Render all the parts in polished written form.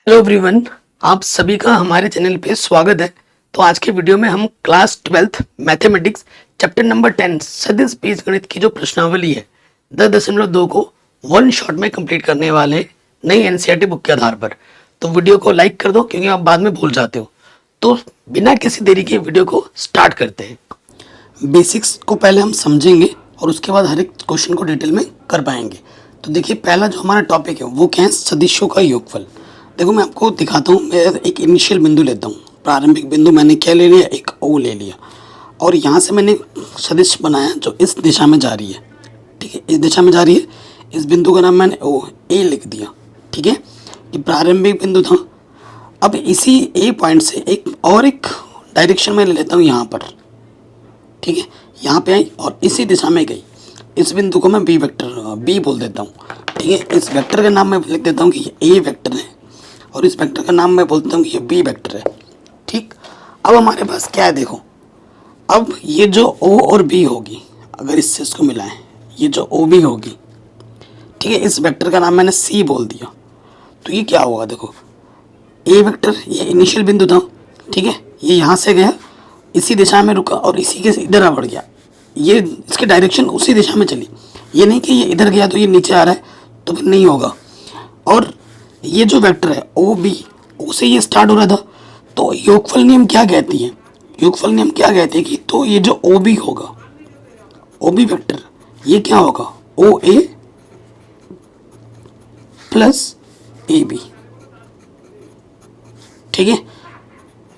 Hello everyone, आप सभी का हमारे चैनल पे स्वागत है। तो आज के वीडियो में हम class 12th mathematics chapter number 10 सदिश बीजगणित की जो प्रश्नावली है 10.2 को वन शॉट में कंप्लीट करने वाले हैं, नई एनसीईआरटी बुक के आधार पर। तो वीडियो को लाइक कर दो क्योंकि आप बाद में भूल जाते हो। तो बिना किसी देरी के वीडियो को स्टार्ट करते हैं। बेसिक्स को पहले हम समझेंगे और उसके बाद हर एक क्वेश्चन को डिटेल में कर पाएंगे। तो देखिए, पहला जो हमारा टॉपिक है वो क्या है, सदिशों का योगफल। देखो मैं आपको दिखाता हूँ। मैं एक इनिशियल बिंदु लेता हूँ, प्रारंभिक बिंदु मैंने क्या ले लिया, एक ओ ले लिया, और यहाँ से मैंने सदिश बनाया जो इस दिशा में जा रही है। ठीक है, इस दिशा में जा रही है। इस बिंदु का नाम मैंने ओ ए लिख दिया। ठीक है, ये प्रारंभिक बिंदु था। अब इसी ए पॉइंट से एक डायरेक्शन में ले लेता हूँ यहाँ पर। ठीक है, यहाँ पे आई और इसी दिशा में गई। इस बिंदु को मैं बी बोल देता हूँ। ठीक है, इस वेक्टर का नाम मैं लिख देता हूँ कि ये ए वेक्टर है और इस वेक्टर का नाम मैं बोलता हूँ कि ये बी वेक्टर है। ठीक, अब हमारे पास क्या है, देखो अब ये जो ओ और बी होगी, अगर इससे इसको मिलाएं, ये जो ओ बी होगी, ठीक है, इस वेक्टर का नाम मैंने सी बोल दिया। तो ये क्या होगा, देखो ए वेक्टर ये इनिशियल बिंदु था। ठीक है, ये यहाँ से गया, इसी दिशा में रुका और इसी के इधर आ बढ़ गया। ये इसकी डायरेक्शन उसी दिशा में चली। ये नहीं कि ये इधर गया तो ये नीचे आ रहा है, तो फिर नहीं होगा। और ये जो वेक्टर है ओ बी, उसे ये स्टार्ट हो रहा था। तो योगफल नियम क्या कहती है, योगफल नियम क्या कहते हैं कि तो ये जो ओ बी होगा, ओ बी वेक्टर, ये क्या होगा, O A plus A B. ठीक है,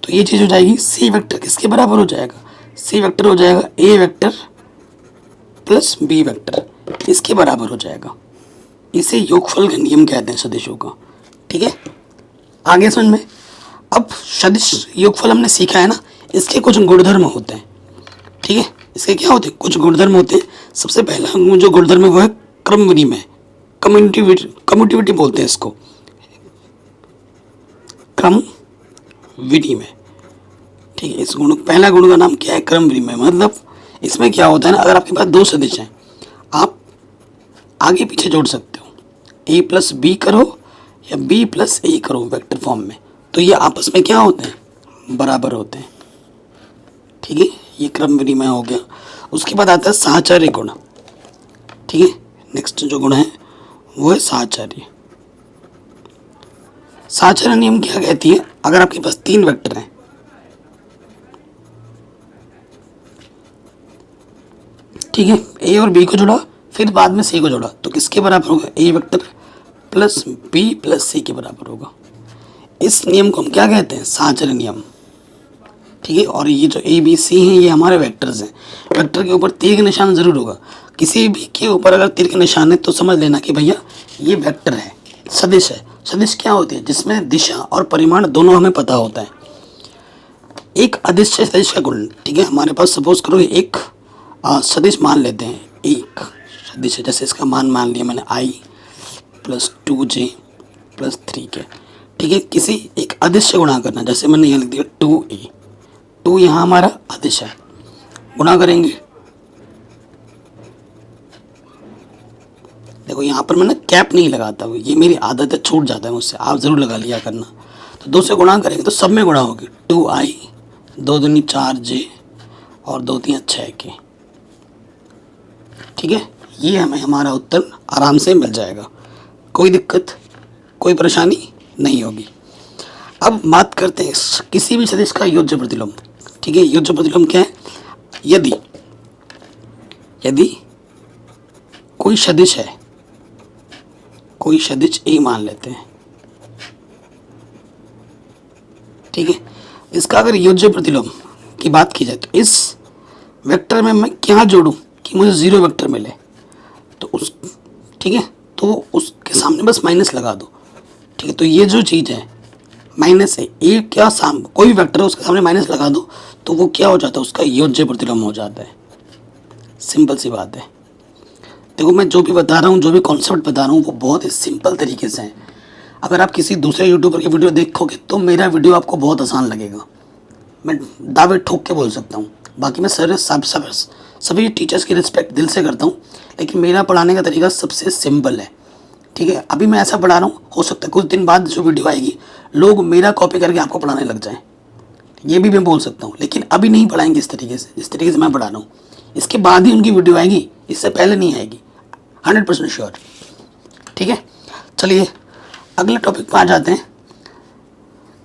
तो ये चीज़ हो जाएगी। सी वेक्टर किसके बराबर हो जाएगा, सी वेक्टर हो जाएगा ए वेक्टर प्लस बी वेक्टर, इसके बराबर हो जाएगा। इसे योगफल का नियम कहते हैं सदिशों का। ठीक है, आगे समझ में। अब सदिश योगफल हमने सीखा है ना, इसके कुछ गुणधर्म होते हैं। ठीक है, इसके क्या होते हैं, कुछ गुणधर्म होते हैं। सबसे पहला जो गुणधर्म है वो है क्रम विनिमय, कम्यूटिविटी बोलते हैं इसको, क्रम विनिमय। ठीक है, इस गुण, पहला गुण का नाम क्या है, क्रम विनिमय। मतलब इसमें क्या होता है ना, अगर आपके पास दो सदिश हैं, आप आगे पीछे जोड़ सकते हो, ए प्लस बी करो या बी प्लस ए करो वेक्टर फॉर्म में, तो ये आपस में क्या होते हैं, बराबर होते हैं। ठीक है, ये क्रम विनिमय हो गया। उसके बाद आता है साहचर्य गुण। ठीक है, नेक्स्ट जो गुण है वो है साहचर्य। साहचर्य नियम क्या कहती है, अगर आपके पास तीन वेक्टर हैं, ठीक है, ए और बी को जोड़ा फिर बाद में सी को जोड़ा, तो किसके बराबर होगा, ए वेक्टर प्लस बी प्लस सी के बराबर होगा। इस नियम को हम क्या कहते हैं, साहचर्य नियम। ठीक है, और ये जो ए बी सी हैं ये हमारे वेक्टर्स हैं। वेक्टर के ऊपर तीर का निशान जरूर होगा। किसी भी के ऊपर अगर तीर का निशान है तो समझ लेना कि भैया ये वेक्टर है, सदिश है। सदिश क्या होती है, जिसमें दिशा और परिमाण दोनों हमें पता होता है। एक अदिश सदिश का गुण, ठीक है, हमारे पास सपोज करो एक सदिश मान लेते हैं, एक सदिश है, जैसे इसका मान लिया मैंने आई प्लस 2j प्लस 3k। ठीक है, किसी एक अदिश से गुणा करना, जैसे मैंने यहाँ लिख दिया 2a, 2 यहाँ हमारा अदिश है, गुणा करेंगे। देखो यहाँ पर मैंने कैप नहीं लगाता हूँ, ये मेरी आदत है, छूट जाता है मुझसे, आप ज़रूर लगा लिया करना। तो 2 से गुणा करेंगे तो सब में गुणा होगी, 2i, 2 दूनी 4j और 2 3 6k। ठीक है, ये हमें हमारा उत्तर आराम से मिल जाएगा, कोई दिक्कत कोई परेशानी नहीं होगी। अब बात करते हैं किसी भी सदिश का योज्य प्रतिलोम। ठीक है, योज्य प्रतिलोम क्या है, यदि कोई सदिश है, कोई सदिश ए मान लेते हैं, ठीक है, इसका अगर योज्य प्रतिलोम की बात की जाए तो इस वेक्टर में मैं क्या जोड़ूं कि मुझे 0 वेक्टर मिले, तो उस, ठीक है, तो उसके सामने बस माइनस लगा दो। ठीक है, तो ये जो चीज़ है माइनस है, ए क्या कोई भी वेक्टर है उसके सामने माइनस लगा दो तो वो क्या हो जाता है, उसका योज्य प्रतिलोम हो जाता है। सिंपल सी बात है। देखो मैं जो भी बता रहा हूँ, जो भी कॉन्सेप्ट बता रहा हूँ वो बहुत ही सिंपल तरीके से है। अगर आप किसी दूसरे यूट्यूबर की वीडियो देखोगे तो मेरा वीडियो आपको बहुत आसान लगेगा, मैं दावे ठोक के बोल सकता हूँ। बाकी मैं सभी टीचर्स की रिस्पेक्ट दिल से करता हूँ, लेकिन मेरा पढ़ाने का तरीका सबसे सिंपल है। ठीक है, अभी मैं ऐसा पढ़ा रहा हूँ, हो सकता है कुछ दिन बाद जो वीडियो आएगी लोग मेरा कॉपी करके आपको पढ़ाने लग जाएं, ये भी मैं बोल सकता हूँ, लेकिन अभी नहीं पढ़ाएंगे इस तरीके से जिस तरीके से मैं पढ़ा रहा हूँ। इसके बाद ही उनकी वीडियो आएगी, इससे पहले नहीं आएगी, 100% श्योर। ठीक है, चलिए अगले टॉपिक पर आ जाते हैं।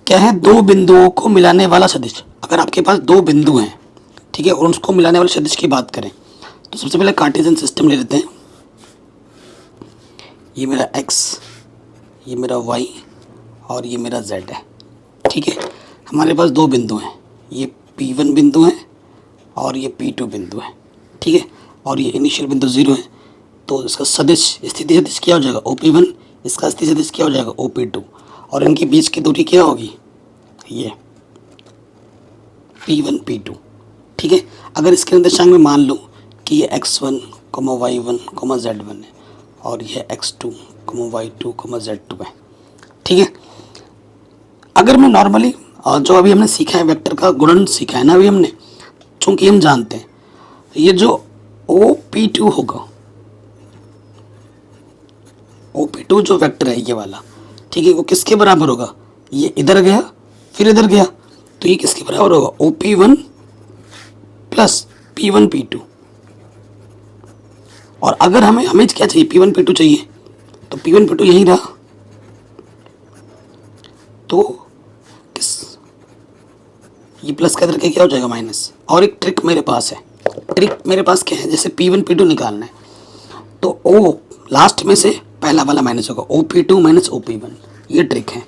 क्या है, दो बिंदुओं को मिलाने वाला सदिश। अगर आपके पास दो बिंदु हैं, ठीक है, और उसको मिलाने वाले सदिश की बात करें तो सबसे पहले कार्टेशियन सिस्टम ले लेते हैं। ये मेरा x, ये मेरा y और ये मेरा z है। ठीक है, हमारे पास दो बिंदु हैं, ये P1 बिंदु है और ये P2 बिंदु है। ठीक है, और ये इनिशियल बिंदु 0 है, तो इसका सदिश, स्थिति सदिश क्या हो जाएगा, OP1। इसका स्थिति सदिश क्या हो जाएगा, OP2। और इनके बीच की दूरी क्या होगी, ये P1 P2। ठीक है, अगर इसके निर्देशांक में मान लो कि ये x1, y1, z1 है और ये x2, y2, z2 है। ठीक है, अगर मैं नॉर्मली जो अभी हमने सीखा है वेक्टर का गुणन सीखा है ना अभी हमने, चूंकि हम जानते हैं ये जो OP2 होगा, OP2 जो वेक्टर है ये वाला, ठीक है, वो किसके बराबर होगा, ये इधर गया फिर इधर गया, तो ये किसके बराबर होगा, OP1 प्लस P1 P2। और अगर हमें क्या चाहिए, P1 P2 चाहिए, तो P1 P2 यहीं रहा, तो किस, ये प्लस का इधर के क्या हो जाएगा माइनस। और एक ट्रिक मेरे पास है, ट्रिक मेरे पास क्या है, जैसे P1 P2 निकालना है तो O लास्ट में से पहला वाला माइनस होगा, OP2 माइनस OP1। ये ट्रिक है,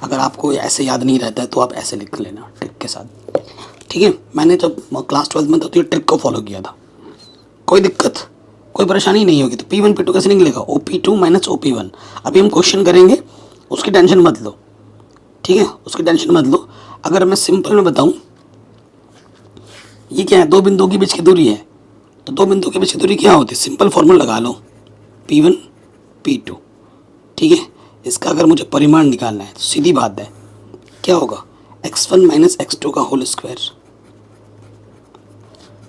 अगर आपको ऐसे याद नहीं रहता है तो आप ऐसे लिख लेना ट्रिक के साथ। ठीक है, मैंने जब क्लास 12 में था तो ये ट्रिक को फॉलो किया था, कोई दिक्कत कोई परेशानी नहीं होगी। तो P1 P2 कैसे निकलेगा, OP2 माइनस OP1। अभी हम क्वेश्चन करेंगे, उसकी टेंशन मत लो। ठीक है, उसकी टेंशन मत लो। अगर मैं सिंपल में बताऊं, ये क्या है, दो बिंदुओं के बीच की दूरी है, तो दो बिंदुओं के बीच की दूरी क्या होती है, सिंपल फॉर्मूला लगा लो, P1 P2। ठीक है, इसका अगर मुझे परिमाण निकालना है तो सीधी बात है, क्या होगा, x1 माइनस x2 का होल स्क्वायर।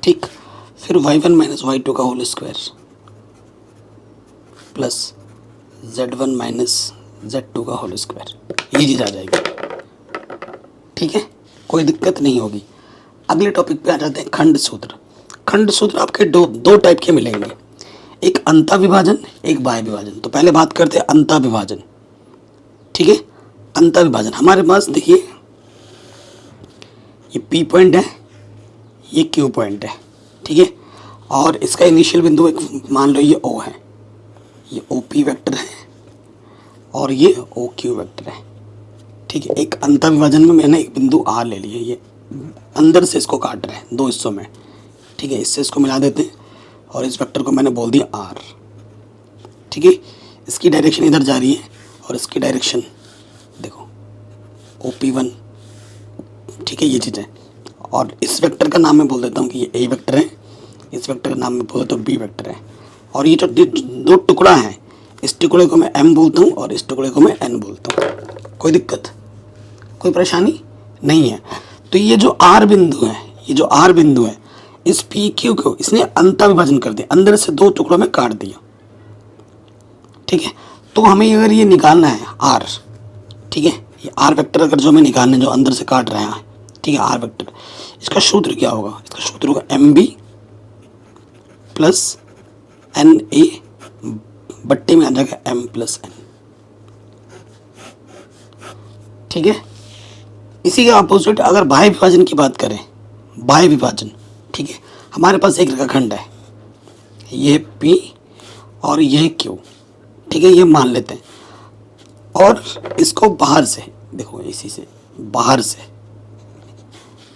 ठीक, फिर y1 माइनस y2 का whole square plus z1 minus z2 का होल स्क्वायर, ये चीज़ आ जाएगी। ठीक है, कोई दिक्कत नहीं होगी। अगले टॉपिक पे आ जाते हैं, खंड सूत्र। खंड सूत्र आपके दो टाइप के मिलेंगे, एक अंतः विभाजन, एक बाह्य विभाजन। तो पहले बात करते हैं अंतः विभाजन। ठीक है, अंतः विभाजन हमारे पास देखिए, ये P पॉइंट है, ये Q पॉइंट है। ठीक है, और इसका इनिशियल बिंदु एक मान लो ये O है, ये OP वेक्टर है और ये OQ वेक्टर है। ठीक है, एक अंतः विभाजन में मैंने एक बिंदु R ले लिया, ये अंदर से इसको काट रहे हैं दो हिस्सों में। ठीक है, इससे इसको मिला देते हैं और इस वेक्टर को मैंने बोल दिया R। ठीक है, इसकी डायरेक्शन इधर जा रही है और इसकी डायरेक्शन देखो OP1। ठीक है, ये चीज़ है। और इस वेक्टर का नाम मैं बोल देता हूँ कि ये A वेक्टर है, इस वेक्टर का नाम मैं बोल देता हूँ B वेक्टर है। और ये जो दो टुकड़ा है, इस टुकड़े को मैं M बोलता हूँ और इस टुकड़े को मैं N बोलता हूँ। कोई दिक्कत कोई परेशानी नहीं है। तो ये जो R बिंदु है, ये जो R बिंदु है, इस PQ को इसने अंतः विभाजन कर दिया, अंदर से दो टुकड़ों में काट दिया। ठीक है, तो हमें अगर ये निकालना है R, ठीक है, ये R वेक्टर अगर जो हमें निकालना है, जो अंदर से काट रहे हैं, ठीक है, R वेक्टर, इसका सूत्र क्या होगा, इसका सूत्र होगा MB प्लस NA बट्टे में आ जाएगा M प्लस N। ठीक है, इसी के अपोजिट अगर बाह्य विभाजन की बात करें, बाह्य विभाजन, ठीक है, हमारे पास एक रेखाखंड है, ये P और ये Q। ठीक है, ये मान लेते हैं और इसको बाहर से देखो, इसी से बाहर से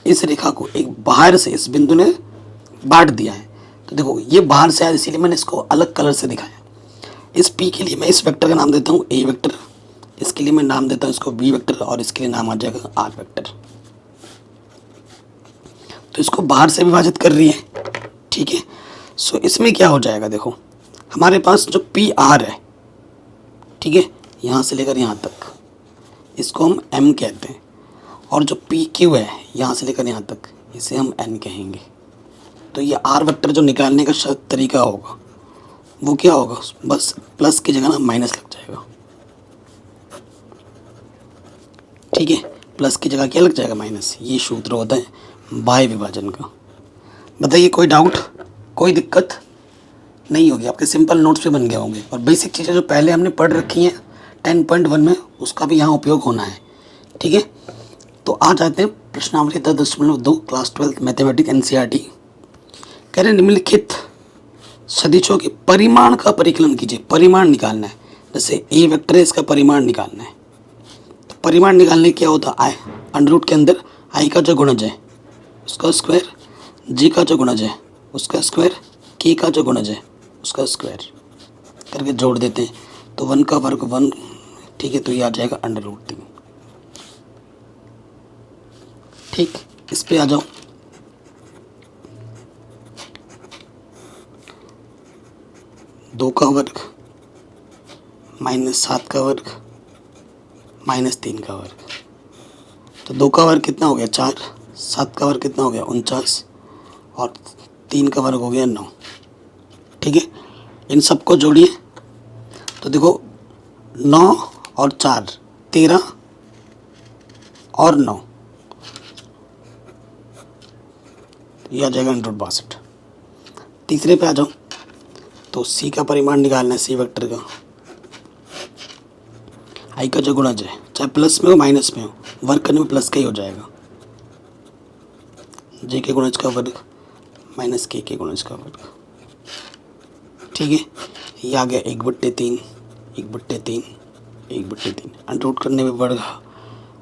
इस रेखा को एक बाहर से इस बिंदु ने बांट दिया है। तो देखो ये बाहर से आया, इसीलिए मैंने इसको अलग कलर से दिखाया। इस P के लिए मैं इस वेक्टर का नाम देता हूँ A वेक्टर, इसके लिए मैं नाम देता हूँ इसको B वेक्टर और इसके लिए नाम आ जाएगा R वेक्टर। तो इसको बाहर से विभाजित कर रही है। ठीक है, सो इसमें क्या हो जाएगा, देखो हमारे पास जो PR है, ठीक है, यहाँ से लेकर यहाँ तक, इसको हम M कहते हैं, और जो PQ है यहाँ से लेकर यहाँ तक, इसे हम N कहेंगे। तो ये R वेक्टर जो निकालने का तरीका होगा वो क्या होगा, बस प्लस की जगह ना माइनस लग जाएगा। ठीक है, प्लस की जगह क्या लग जाएगा माइनस। ये सूत्र होता है बाह्य विभाजन का। बताइए कोई डाउट, कोई दिक्कत नहीं होगी, आपके सिंपल नोट्स पे बन गए होंगे। और बेसिक चीज़ें जो पहले हमने पढ़ रखी हैं 10.1 में, उसका भी यहाँ उपयोग होना है। ठीक है, तो आ जाते हैं प्रश्नावली 10.2 क्लास 12 मैथमेटिक्स NCERT। कह रहे निम्नलिखित सदिशों के परिमाण का परिकलन कीजिए। परिमाण निकालना है, जैसे ए वेक्टर है, इसका परिमाण निकालना है। तो परिमाण निकालने क्या होता है, आई अंडर रूट के अंदर आई का जो गुणज है उसका स्क्वायर, जी का जो गुणज है उसका स्क्वायर, के का जो गुणज है उसका स्क्वायर करके जोड़ देते हैं। तो 1 का वर्ग 1, ठीक है, तो ये आ जाएगा अंडर रूट 3। ठीक, इस पे आ जाओ। दो का वर्ग -7 का वर्ग -3 का वर्ग, तो 2 का वर्ग कितना हो गया 4, 7 का वर्ग कितना हो गया 49 और 3 का वर्ग हो गया 9। ठीक है, इन सबको जोड़िए तो देखो 9 और 4 13 और 9, यह आ जाएगा 162। तीसरे पे आ जाओ, तो सी का परिमाण निकालना है, सी वेक्टर का। आई का जो गुणज है, चाहे प्लस में हो माइनस में हो, वर्ग करने में प्लस का ही हो जाएगा। जे के गुणज का वर्ग माइनस के गुणज का वर्ग। ठीक है, ये आ गया 1/3, 1/3, 1/3। अंडर रूट करने में वर्ग,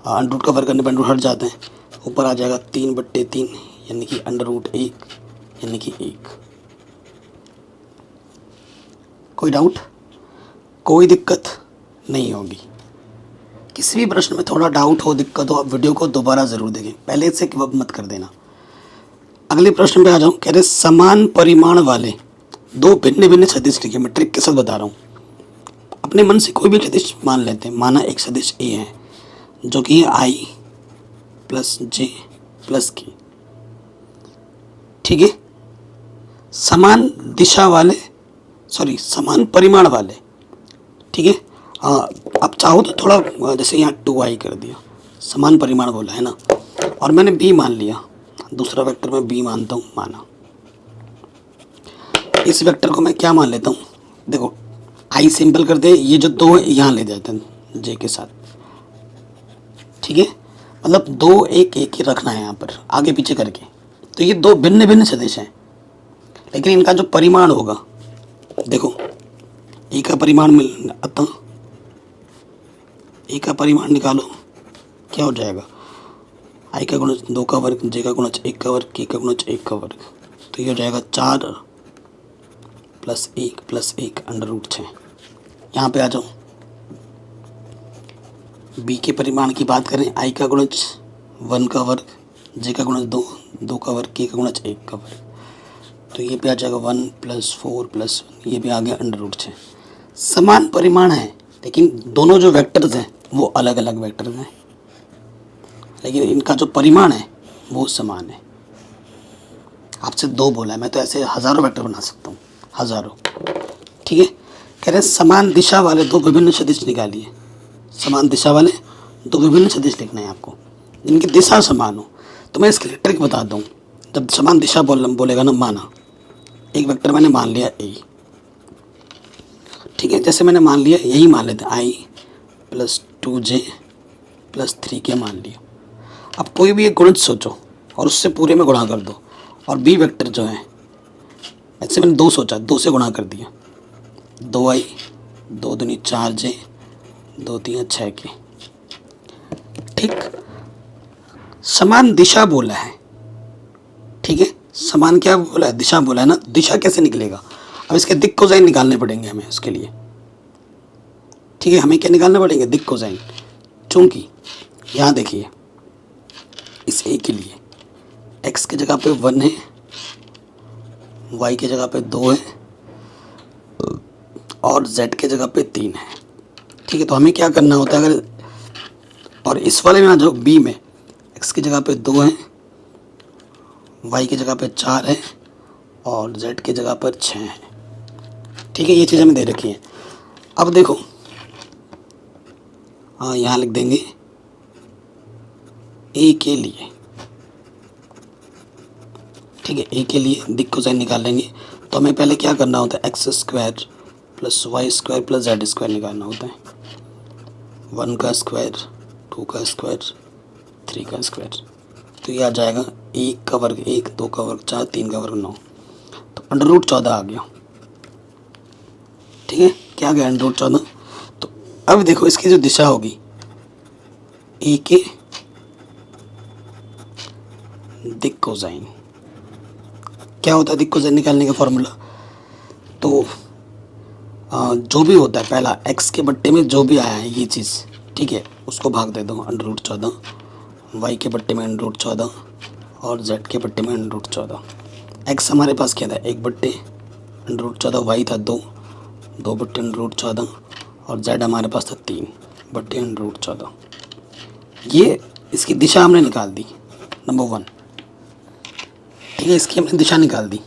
अंडर रूट का वर्ग करने पर अंडर रूट हट जाते हैं, ऊपर आ जाएगा 3/3 यानी कि अंडर रूट 1 यानी कि 1। कोई डाउट, कोई दिक्कत नहीं होगी। किसी भी प्रश्न में थोड़ा डाउट हो, दिक्कत हो, आप वीडियो को दोबारा ज़रूर देखें, पहले से गिव अप मत कर देना। अगले प्रश्न पे आ जाऊँ। कह रहे समान परिमाण वाले दो भिन्न भिन्न सदिश लिखिए। मैं ट्रिक के साथ बता रहा हूँ, अपने मन से कोई भी सदिश मान लेते हैं। माना एक सदिश ए है जो कि है आई प्लस जे प्लस के। ठीक है, समान दिशा वाले, सॉरी समान परिमाण वाले। ठीक है, आप चाहो तो थोड़ा जैसे यहाँ 2i कर दिया, समान परिमाण बोला है ना, और मैंने b मान लिया, दूसरा वेक्टर में b मानता हूँ। माना इस वेक्टर को मैं क्या मान लेता हूँ, देखो i सिंपल कर दे, ये जो 2 है यहाँ ले जाते हैं j के साथ। ठीक है, मतलब 2 1 1 ही रखना है यहाँ पर आगे पीछे करके। तो ये दो भिन्न भिन्न सदिश हैं, लेकिन इनका जो परिमाण होगा, देखो ए का परिमाण मिल, अतः ए का परिमाण निकालो, क्या हो जाएगा, आई का गुणज 2 का वर्ग, जे का गुणज 1 का वर्ग, के का गुणज 1 का वर्ग। तो ये हो जाएगा 4 + 1 अंडर रूट 6। यहाँ पे आ जाओ, बी के परिमाण की बात करें, आई का गुणज 1 का वर्ग, जे का गुणज 2 का वर्ग, के का गुणज 1 का वर्ग। तो ये पे आ जाएगा 1 + 4 + ये भी आ गया अंडर रूट 6। समान परिमाण है, लेकिन दोनों जो वेक्टर्स हैं वो अलग अलग वेक्टर्स हैं, लेकिन इनका जो परिमाण है वो समान है। आपसे 2 बोला है, मैं तो ऐसे हज़ारों वेक्टर बना सकता हूँ, हज़ारों। ठीक है, कह रहे हैं समान दिशा वाले दो विभिन्न सदिश निकालिए। समान दिशा वाले दो विभिन्न सदिश लिखना है आपको, जिनकी दिशा समान हो। तो मैं इसके लिए ट्रिक बताता हूँ। जब समान दिशा बोलेगा ना, माना एक वेक्टर मैंने मान लिया ए। ठीक है, जैसे मैंने मान लिया, यही मान लेते हैं आई + 2j + 3k मान लिया। अब कोई भी एक गुणज सोचो और उससे पूरे में गुणा कर दो, और बी वेक्टर जो है, ऐसे मैंने 2 सोचा, 2 से गुणा कर दिया, 2i 2 दूनी 4j 2 3 6k। ठीक, समान दिशा बोला है। ठीक है, समान क्या बोला है, दिशा बोला है ना। दिशा कैसे निकलेगा, अब इसके दिक् कोसाइन निकालने पड़ेंगे हमें उसके लिए। ठीक है, हमें क्या निकालने पड़ेंगे, दिक् कोसाइन। चूंकि यहाँ देखिए, इस ए के लिए x की जगह पे 1 है, y की जगह पे 2 है और z की जगह पे 3 है। ठीक है, तो हमें क्या करना होता है, अगर और इस वाले में जो b में x की जगह पे 2 है, y की जगह पे 4 है और z की जगह पर 6 है। ठीक है, ये चीज़ हमें दे रखी है। अब देखो, हाँ यहाँ लिख देंगे ए के लिए, ठीक है, ए के लिए दिक् कोसाइन निकाल लेंगे तो हमें पहले क्या करना होता है, X square plus Y square plus Z square निकालना होता है। 1 का स्क्वायर, 2 का स्क्वायर, 3 का स्क्वायर, तो ये आ जाएगा 1 का वर्ग 1, 2 का वर्ग 4, 3 का वर्ग 9, तो √14 आ गया। ठीक है, क्या आ गया √14। तो अब देखो इसकी जो दिशा होगी, ए के दिक् कोसाइन, क्या होता है दिक् कोसाइन निकालने का फॉर्मूला, तो जो भी होता है पहला x के बट्टे में जो भी आया है ये चीज़, ठीक है, उसको भाग दे दो √14, y के बट्टे में √14 और z के बट्टे में √14। x हमारे पास क्या था, 1 बट्टे √14, y था 2 बट्टे √14 और z हमारे पास था 3 बट्टे √14। ये इसकी दिशा हमने निकाल दी, नंबर 1, ठीक है, इसकी हमने दिशा निकाल दी।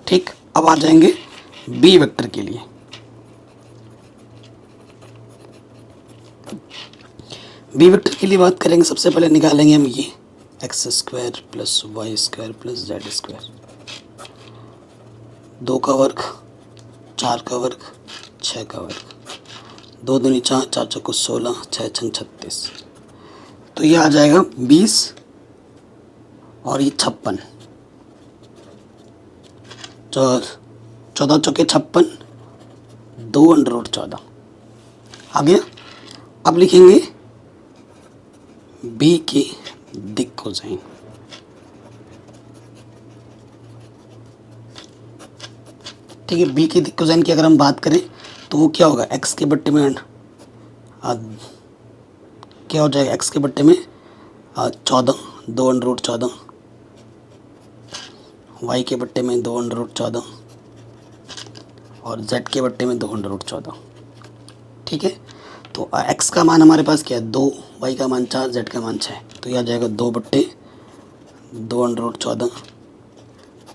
ठीक, अब आ जाएंगे बी वेक्टर के लिए। बी वेक्टर के लिए बात करेंगे, सबसे पहले निकालेंगे हम ये X square plus Y square plus Z square, 2 का वर्ग, 4 का वर्ग, 6 का वर्ग, 2 दूनी 4, 4 चौको 16, 6 छंग 36, तो ये आ जाएगा 20 और ये 56, 14 चौके 56, 2 √14 आ गया। अब लिखेंगे बी की दिक् कोसाइन, ठीक है, बी की दिक् कोसाइन की अगर हम बात करें तो वो क्या होगा, एक्स के बट्टे में क्या हो जाएगा, एक्स के बट्टे में 14, 2 √14, वाई के बट्टे में 2 √14 और z के बट्टे में 2 √14। ठीक है, तो x का मान हमारे पास क्या है, 2, y का मान 4, z का मान 6, तो यह आ जाएगा 2 बट्टे 2 √14,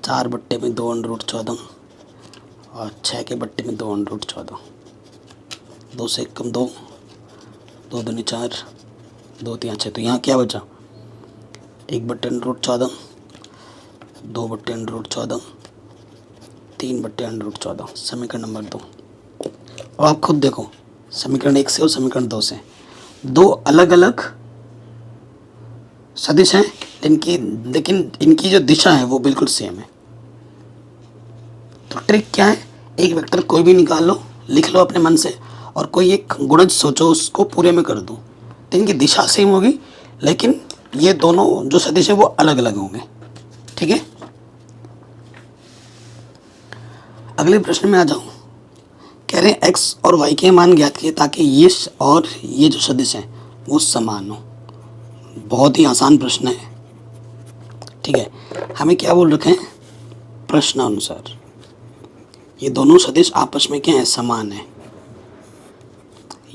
4 बट्टे में 2 √14 और 6 के बट्टे में 2 √14, 2 से कम 2, 2 दूनी 4, 2 3 6, तो यहाँ क्या बचा, 1 बट्टे √14, 2 बट्टे √14, 3 बट्टे √14, समीकरण नंबर 2। अब आप खुद देखो, समीकरण 1 से और समीकरण 2 से, 2 अलग अलग सदिश हैं, लेकिन इनकी जो दिशा है वो बिल्कुल सेम है। तो ट्रिक क्या है, एक वेक्टर कोई भी निकाल लो, लिख लो अपने मन से, और कोई एक गुणज सोचो, उसको पूरे में कर दो, तो इनकी दिशा सेम होगी, लेकिन ये दोनों जो सदिश है वो अलग अलग होंगे। ठीक है, अगले प्रश्न में आ जाओ। कह रहे हैं x और y के मान ज्ञात किए ताकि ये और ये जो सदिश हैं वो समान हो। बहुत ही आसान प्रश्न है। ठीक है, हमें क्या बोल रखे हैं, प्रश्नानुसार ये दोनों सदिश आपस में क्या है, समान है।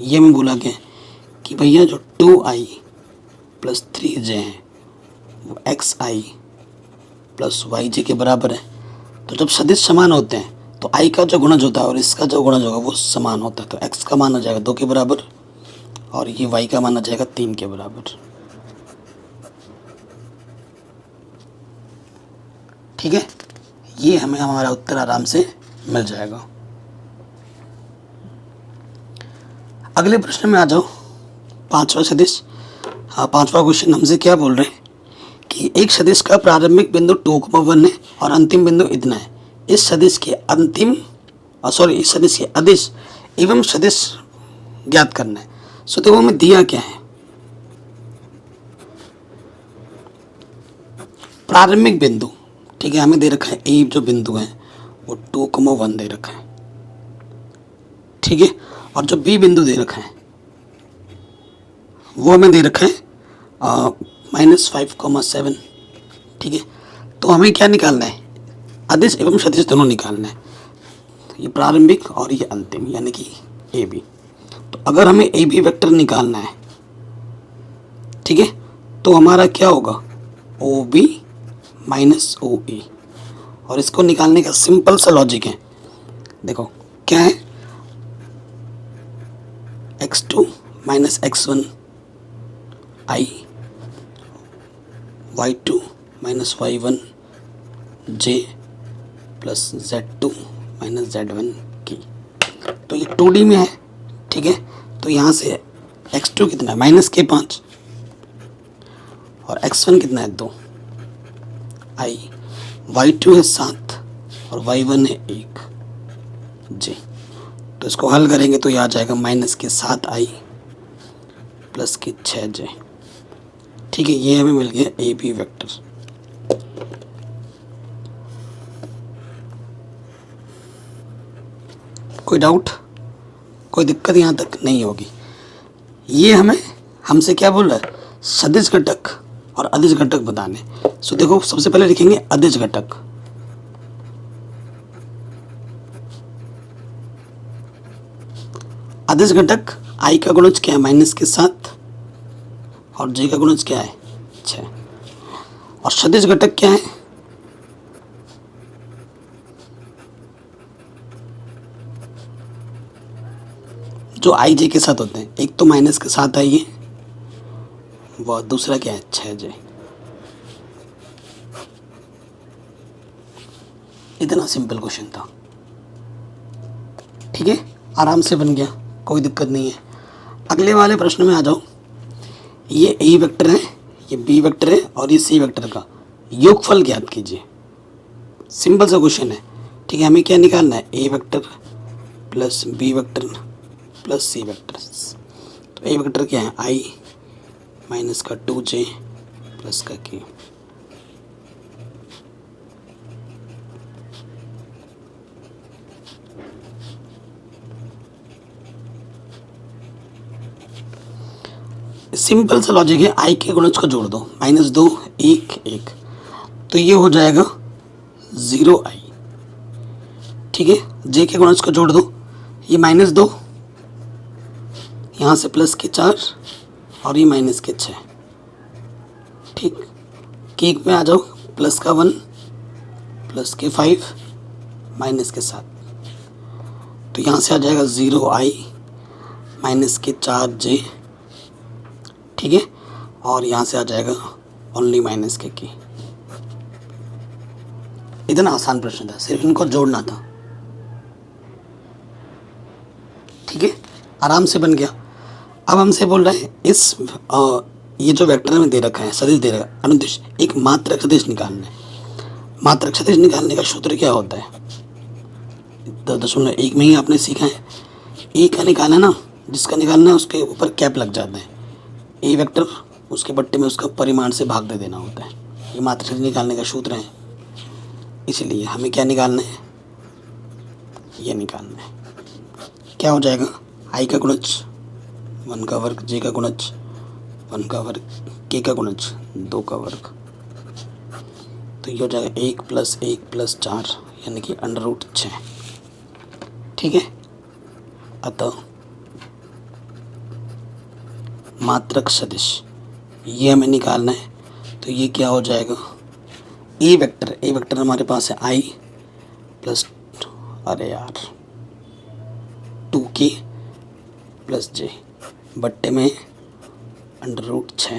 ये मैं बोला क्या कि भैया जो 2i प्लस 3j है वो xi प्लस yj के बराबर है। तो जब सदिश समान होते हैं तो i का जो गुणज होता है और इसका जो गुणज होगा वो समान होता है। तो x का मान आ जाएगा 2 के बराबर और ये y का मान आ जाएगा 3 के बराबर। ठीक है, ये हमें हमारा उत्तर आराम से मिल जाएगा। अगले प्रश्न में आ जाओ, पांचवा सदिश। हाँ, पांचवा क्वेश्चन हमसे क्या बोल रहे हैं कि एक सदिश का प्रारंभिक बिंदु 2,1 है और अंतिम बिंदु इतना है। इस सदिश के इस सदिश के अदिश एवं सदिश ज्ञात करना है। सो देखो हमें दिया क्या है, प्रारंभिक बिंदु। ठीक है, हमें दे रखा है ए जो बिंदु है वो 2,1 दे रखा है। ठीक है, और जो बी बिंदु दे रखा है वो हमें दे रखा है -5,7। ठीक है, तो हमें क्या निकालना है, अदिश एवं सदिश दोनों निकालना है। ये प्रारंभिक और ये अंतिम यानी कि ए बी। तो अगर हमें ए बी वेक्टर निकालना है, ठीक है, तो हमारा क्या होगा, ओ बी माइनस ओ ए। और इसको निकालने का सिंपल सा लॉजिक है। देखो क्या है, x2 minus x1 i y2 minus y1 j plus z2 minus z1 की। तो ये 2D में है, ठीक है। तो यहाँ से x2 कितना है माइनस के 5 और x1 कितना है 2 i, y2 है 7 और y1 है 1 j। तो इसको हल करेंगे तो ये आ जाएगा माइनस के 7i प्लस के 6j, ठीक है। ये हमें मिल गया ए बी वेक्टर। कोई डाउट, कोई दिक्कत यहाँ तक नहीं होगी। ये हमें हमसे क्या बोल रहा है, सदिश घटक और अदिश घटक बताने। सो देखो सबसे पहले लिखेंगे अदिश घटक। अदिश घटक आई का गुणज क्या है माइनस के 7 और जे का गुणज क्या है 6। और सदिश घटक क्या है, जो आई जे के साथ होते हैं। एक तो माइनस के 7 आई है, वह दूसरा क्या है 6j। इतना सिंपल क्वेश्चन था, ठीक है, आराम से बन गया, कोई दिक्कत नहीं है। अगले वाले प्रश्न में आ जाओ। ये ए वेक्टर है, ये बी वेक्टर है और ये सी वेक्टर का योगफल ज्ञात कीजिए। सिंपल सा क्वेश्चन है, ठीक है। हमें क्या निकालना है, A vector plus B vector plus C vector. तो ए वेक्टर क्या है आई माइनस का 2j प्लस का k। सिंपल सा लॉजिक है, आई के गुणज को जोड़ दो, माइनस 2 1 1, तो ये हो जाएगा 0i, ठीक है। जे के गुणज को जोड़ दो, ये माइनस 2, यहाँ से प्लस के 4 और ये माइनस के 6, ठीक। केक में आ जाओ, प्लस का 1 प्लस के 5 माइनस के 7, तो यहाँ से आ जाएगा 0i माइनस के 4j, ठीक है। और यहाँ से आ जाएगा ओनली माइनस के की। इतना आसान प्रश्न था, सिर्फ इनको जोड़ना था, ठीक है, आराम से बन गया। अब हमसे बोल रहे हैं इस ये जो वेक्टर हमें दे रखा है, सदिश दे रखा है, अनुदिश एक मात्रक सदिश निकालना है। मात्रक सदिश निकालने का सूत्र क्या होता है, 10.1 में ही आपने सीखा है। ए का निकालना ना, जिसका निकालना है उसके ऊपर कैप लग जाता है। ए वेक्टर उसके बट्टे में उसका परिमाण से भाग दे देना होता है। ये मात्रक सदिश निकालने का सूत्र है। इसलिए हमें क्या निकालना है, ये निकालना है। क्या हो जाएगा, आई का गुणज 1 का वर्ग, जे का गुणज 1 का वर्ग, के का गुणज 2 का वर्ग, तो ये हो जाएगा 1 प्लस 1 प्लस 4 यानी कि √6, ठीक है। अतः मात्रक सदिश ये हमें निकालना है। तो ये क्या हो जाएगा, ए वेक्टर हमारे पास है आई प्लस, अरे यार 2k प्लस j बट्टे में √6,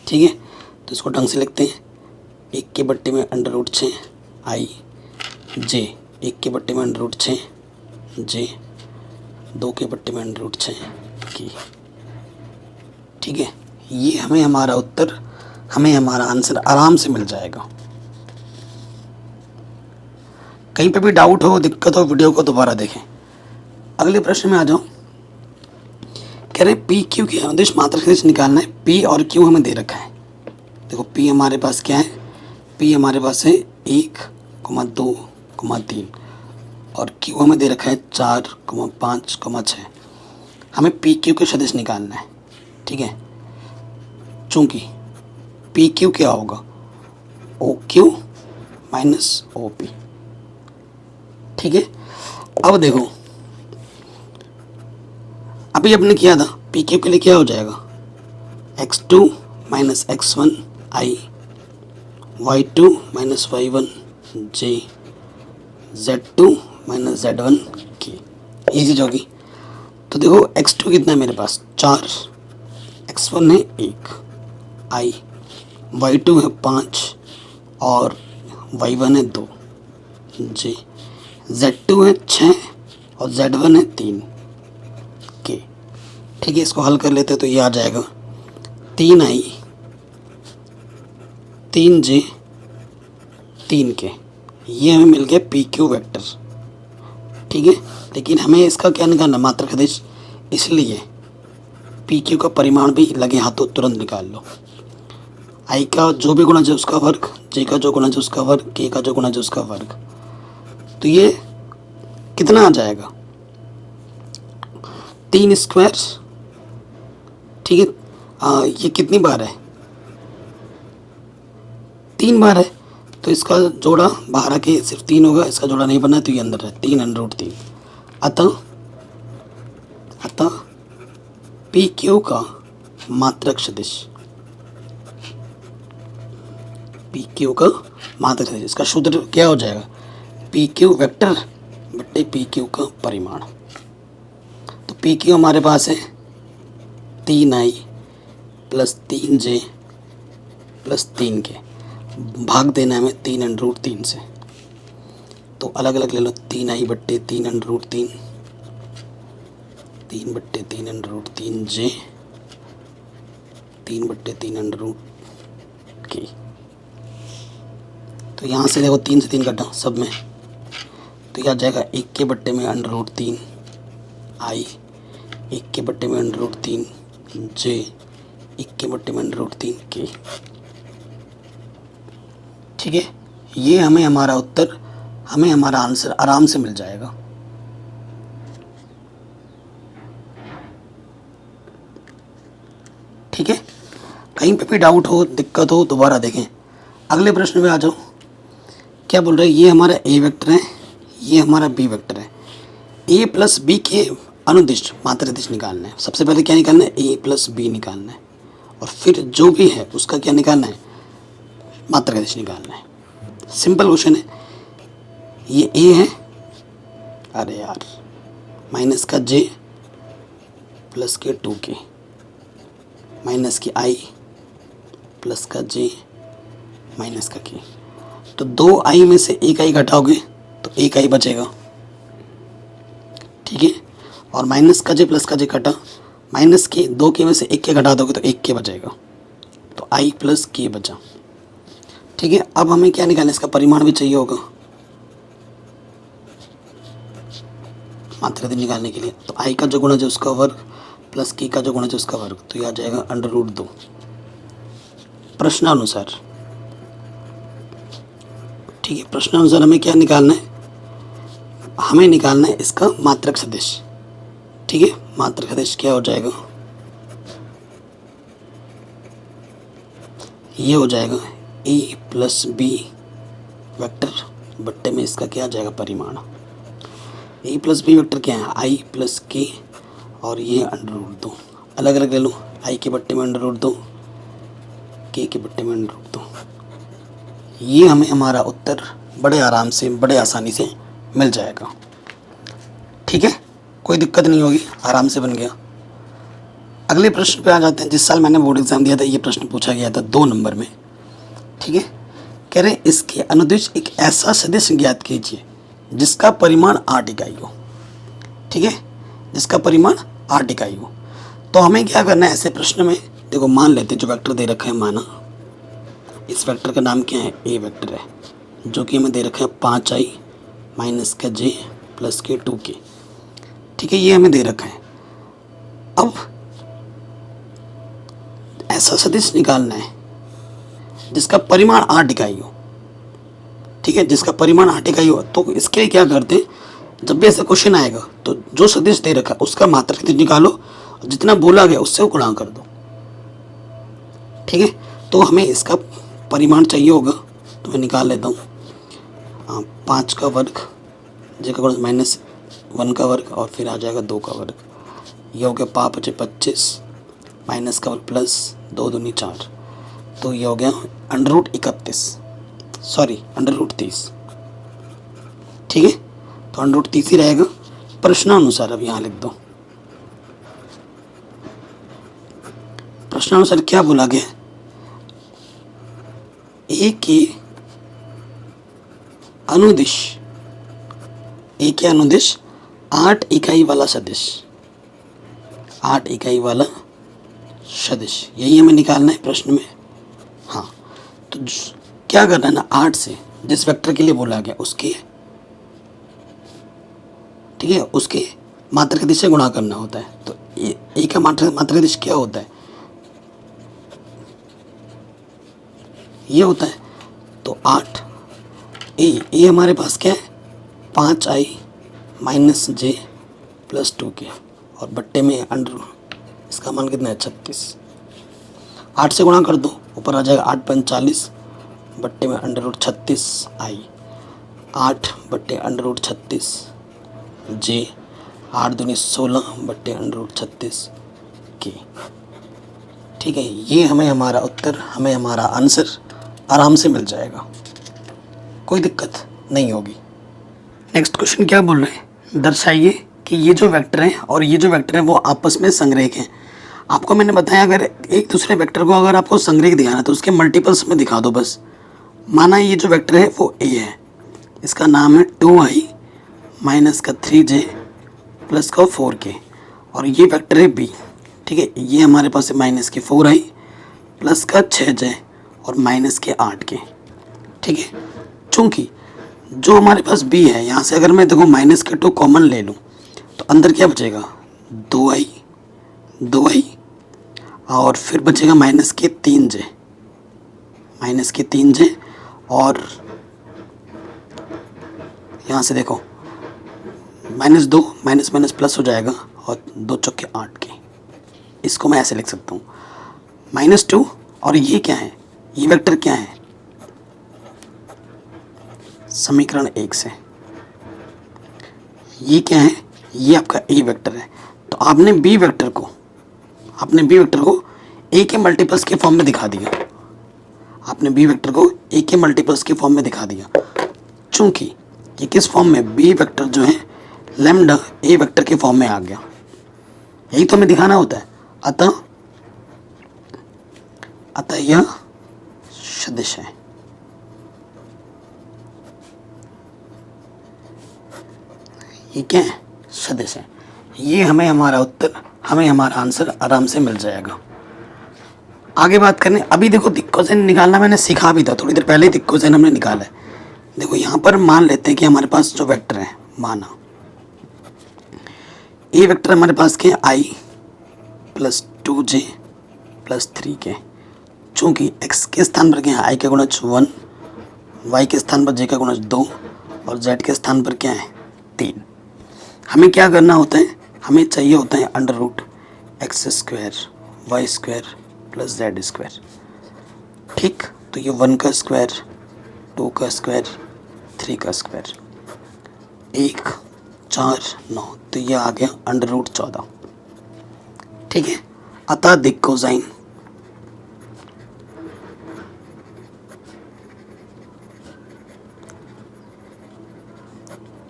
ठीक है। तो इसको ढंग से लिखते हैं, 1 के बट्टे में √6 आई j, 1 के बट्टे में √6 j, 2 के बट्टे में √6 की, ठीक है। ये हमें हमारा उत्तर, हमें हमारा आंसर आराम से मिल जाएगा। कहीं पे भी डाउट हो, दिक्कत हो, वीडियो को दोबारा देखें। अगले प्रश्न में आ जाओ। कह रहे पी क्यू के अनुदिश मात्रक सदिश निकालना है। पी और क्यू हमें दे रखा है। देखो पी हमारे पास क्या है, पी हमारे पास है 1, 2, 3 और क्यू हमें दे रखा है 4, 5, 6। हमें पी क्यू के सदिश निकालना है, ठीक है। चूंकि पी क्यू क्या होगा, O Q minus O P, ठीक है। अब देखो, अभी अपने किया था, पी क्यू के लिए क्या हो जाएगा, x2 माइनस x1 आई, y2 minus y1 j, z2 minus z1 की, ये चीज़ होगी। तो देखो x2 कितना है मेरे पास 4, x1 है 1 आई, y2 है 5 और y1 है 2 जी, z2 है 6 और z1 है 3 के। ठीक है, इसको हल कर लेते हैं तो ये आ जाएगा 3i 3j 3k। ये हमें मिल गया पी क्यू वेक्टर। ठीक है, लेकिन हमें इसका क्या निकालना, मात्रक सदिश, इसलिए पी क्यू का परिमाण भी लगे हाथों तुरंत निकाल लो। आई का जो भी गुणज है उसका वर्ग, जे का जो गुणज है उसका वर्ग, के का जो गुणज है उसका वर्ग। तो ये कितना आ जाएगा, 3 स्क्वायर। ठीक है, ये कितनी बार है, 3 बार है, तो इसका जोड़ा बाहर आके सिर्फ 3 होगा, इसका जोड़ा नहीं बना है तो ये अंदर है 3√3। अतः पी क्यू का मात्रक सदिश, पी क्यू का मात्रक सदिश, इसका सूत्र क्या हो जाएगा, पी क्यू वेक्टर बट्टे पी क्यू का परिमाण। तो पी क्यू हमारे पास है 3i plus 3j plus 3k, भाग देना है हमें 3√3 से, तो अलग अलग ले लो, 3i बट्टे 3√3, 3 बट्टे 3√3j, 3 बट्टे 3√k। तो यहाँ से देखो 3 से 3 कटा सब में, तो यह आ जाएगा 1 के बट्टे में √3 i, 1 के बट्टे में √3 j, 1 के बट्टे में √3 k। ठीक है, ये हमें हमारा उत्तर, हमें हमारा आंसर आराम से मिल जाएगा। ठीक है, कहीं पे भी डाउट हो, दिक्कत हो, दोबारा देखें। अगले प्रश्न में आ जाओ, क्या बोल रहे हैं, ये हमारा ए वेक्टर है, ये हमारा बी वेक्टर है, ए प्लस बी के अनुदिश मात्रक सदिश निकालना है। सबसे पहले क्या निकालना है, ए प्लस बी निकालना है, और फिर जो भी है उसका क्या निकालना है, मात्रक सदिश निकालना है। सिंपल क्वेश्चन है। ये ए है, अरे यार, माइनस का जे प्लस के 2k, माइनस की आई प्लस का जे माइनस का के। तो 2i में से 1i घटाओगे तो 1i बचेगा। ठीक है, और माइनस का जे प्लस का जे कटा, माइनस के 2k में से 1k घटा दोगे तो 1k बचेगा, तो i प्लस k बचा। ठीक है, अब हमें क्या निकालना है, इसका परिमाण भी चाहिए होगा मात्रक सदिश निकालने के लिए। तो i का जो गुणज है उसका वर्ग प्लस k का जो गुणज है उसका वर्ग, तो यह आ जाएगा √2। प्रश्नानुसार, ठीक है, प्रश्नानुसार हमें क्या निकालना है, हमें निकालना है इसका मात्रक सदिश। ठीक है, मात्रक सदिश क्या हो जाएगा, ये हो जाएगा ए प्लस बी वेक्टर बट्टे में इसका क्या आ जाएगा, परिमाण। ए प्लस बी वेक्टर क्या है, आई प्लस के, और ये √2। अलग अलग ले लो, आई के बट्टे में √2, के बट्टे में √2। ये हमें हमारा उत्तर बड़े आराम से, बड़े आसानी से मिल जाएगा। ठीक है, कोई दिक्कत नहीं होगी, आराम से बन गया। अगले प्रश्न पे आ जाते हैं। जिस साल मैंने बोर्ड एग्जाम दिया था ये प्रश्न पूछा गया था 2 नंबर में। ठीक है, कह रहे इसके अनुदिश एक ऐसा सदिश ज्ञात कीजिए जिसका परिमाण 8 इकाई हो। ठीक है, जिसका परिमाण 8 इकाई हो। तो हमें क्या करना है ऐसे प्रश्न में, देखो मान लेते हैं जो वेक्टर दे रखा है, माना इस वेक्टर का नाम क्या है, ए वेक्टर है, जो कि हमें दे रखा है 5i माइनस का जे प्लस के 2k। ठीक है, ये हमें दे रखा है। अब ऐसा सदिश निकालना है जिसका परिमाण 8 इकाई हो। ठीक है, जिसका परिमाण 8 इकाई हो। तो इसके लिए क्या करते हैं, जब भी ऐसा क्वेश्चन आएगा तो जो सदिश दे रखा है उसका मात्रक सदिश निकालो, जितना बोला गया उससे गुणा कर दो। ठीक है, तो हमें इसका परिमाण चाहिए होगा, तो मैं निकाल लेता हूँ। 5 का वर्ग, जे का वर्ग माइनस 1 का वर्ग, और फिर आ जाएगा 2 का वर्ग। ये हो गया 5 × 25 माइनस का वर्ग प्लस 2 दूनी 4, तो ये हो गया √31, सॉरी √30। ठीक है, तो √30 ही रहेगा। प्रश्नानुसार अब यहाँ लिख दो। प्रश्नानुसार क्या बोला गया, ए के अनुदिश, ए के अनुदिश 8 इकाई वाला सदिश, 8 इकाई वाला सदिश, यही हमें निकालना है प्रश्न में। हाँ, तो क्या करना है ना, 8 से जिस वेक्टर के लिए बोला गया उसके, ठीक है, उसके मात्रक दिश से गुणा करना होता है। तो ए का मात्रक दिश क्या होता है, ये होता है। तो 8 ए हमारे पास क्या है, 5i माइनस जे प्लस 2k, और बट्टे में अंडर, इसका मान कितना है 36। 8 से गुणा कर दो, ऊपर आ जाएगा 8 पंच 40, बट्टे में अंडर रूट 36i, 8 बट्टे अंडर रूट 36 जे, 8 दूनी 16 बट्टे अंडर रूट 36 के। ठीक है, ये हमें हमारा उत्तर, हमें हमारा आंसर आराम से मिल जाएगा, कोई दिक्कत नहीं होगी। नेक्स्ट क्वेश्चन क्या बोल रहे हैं, दर्शाइए कि ये जो वेक्टर हैं और ये जो वेक्टर हैं वो आपस में संग्रहिक हैं। आपको मैंने बताया अगर एक दूसरे वेक्टर को अगर आपको संग्रहिक दिखाना है तो उसके मल्टीपल्स में दिखा दो बस। माना ये जो वेक्टर है वो ए है, इसका नाम है 2i माइनस का 3j प्लस का 4k, और ये वेक्टर है बी, ठीक है, ये हमारे पास है माइनस के 4i प्लस का 6j और माइनस के 8k, ठीक है। चूँकि जो हमारे पास बी है, यहाँ से अगर मैं देखो माइनस के 2 कॉमन ले लूँ तो अंदर क्या बचेगा, 2i और फिर बचेगा माइनस के 3j, और यहाँ से देखो -2 माइनस प्लस हो जाएगा और 2 चौके 8k, इसको मैं ऐसे लिख सकता हूँ -2, और ये क्या है, ये वेक्टर क्या है, समीकरण 1 से ये क्या है, ये आपका ए वेक्टर है। तो आपने बी वेक्टर को ए के मल्टीपल्स के फॉर्म में दिखा दिया, आपने बी वेक्टर को ए के मल्टीपल्स के फॉर्म में दिखा दिया। चूंकि ये किस फॉर्म में, बी वेक्टर जो है लैम्डा ए वेक्टर के फॉर्म में आ गया, यही तो हमें दिखाना होता है। अतः यह सदिश है, ये क्या है, सदिश है। ये हमें हमारा उत्तर, हमें हमारा आंसर आराम से मिल जाएगा। आगे बात करने, अभी देखो दिक्कोसेन निकालना मैंने सिखा भी था, थोड़ी देर पहले ही दिक्कोसेन हमने निकाला है। देखो यहाँ पर मान लेते हैं कि हमारे पास जो वेक्टर है, माना ए वेक्टर हमारे पास के i plus 2j plus 3k, चूँकि x के स्थान पर क्या है, i का गुणज 1, y के स्थान पर j का गुणज 2 और z के स्थान पर क्या है 3। हमें क्या करना होता है, हमें चाहिए होता है under root x² y² plus z², ठीक। तो ये 1 का स्क्वायर, 2 का स्क्वायर, 3 का स्क्वायर, 1 4 9, तो ये आ गया अंडर रूट 14, ठीक है। अतः दिक् कोसाइन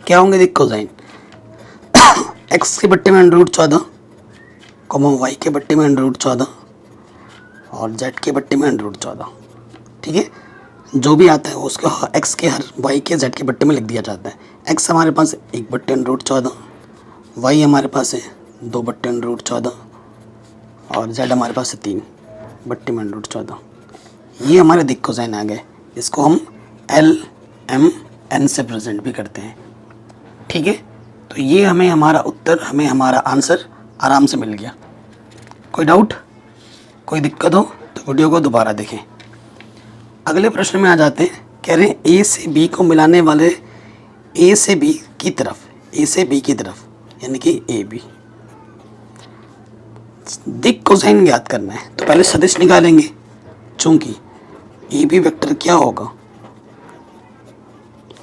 क्या होंगे, दिक् कोसाइन x के बट्टे में अंडर रूट 14, y के बट्टे में अंडर रूट 14 और z के बट्टे में अंडर रूट 14, ठीक है। जो भी आता है उसको x के हर y के z के बट्टे में लिख दिया जाता है। x हमारे पास 1 बट्टे अंडर रूट 14, y हमारे पास है 2 बट्टे अंडर रूट 14 और z हमारे पास है 3 बट्टे में अंडर रूट 14। ये हमारे दिक् कोसाइन आ गए, इसको हम L M N से प्रेजेंट भी करते हैं, ठीक है। तो ये हमें हमारा उत्तर, हमें हमारा आंसर आराम से मिल गया। कोई डाउट, कोई दिक्कत हो तो वीडियो को दोबारा देखें। अगले प्रश्न में आ जाते हैं। कह रहे हैं ए से बी को मिलाने वाले ए से बी की तरफ यानी कि ए बी दिक् कोसाइन ज्ञात करना है। तो पहले सदिश निकालेंगे, चूंकि ए बी वेक्टर क्या होगा,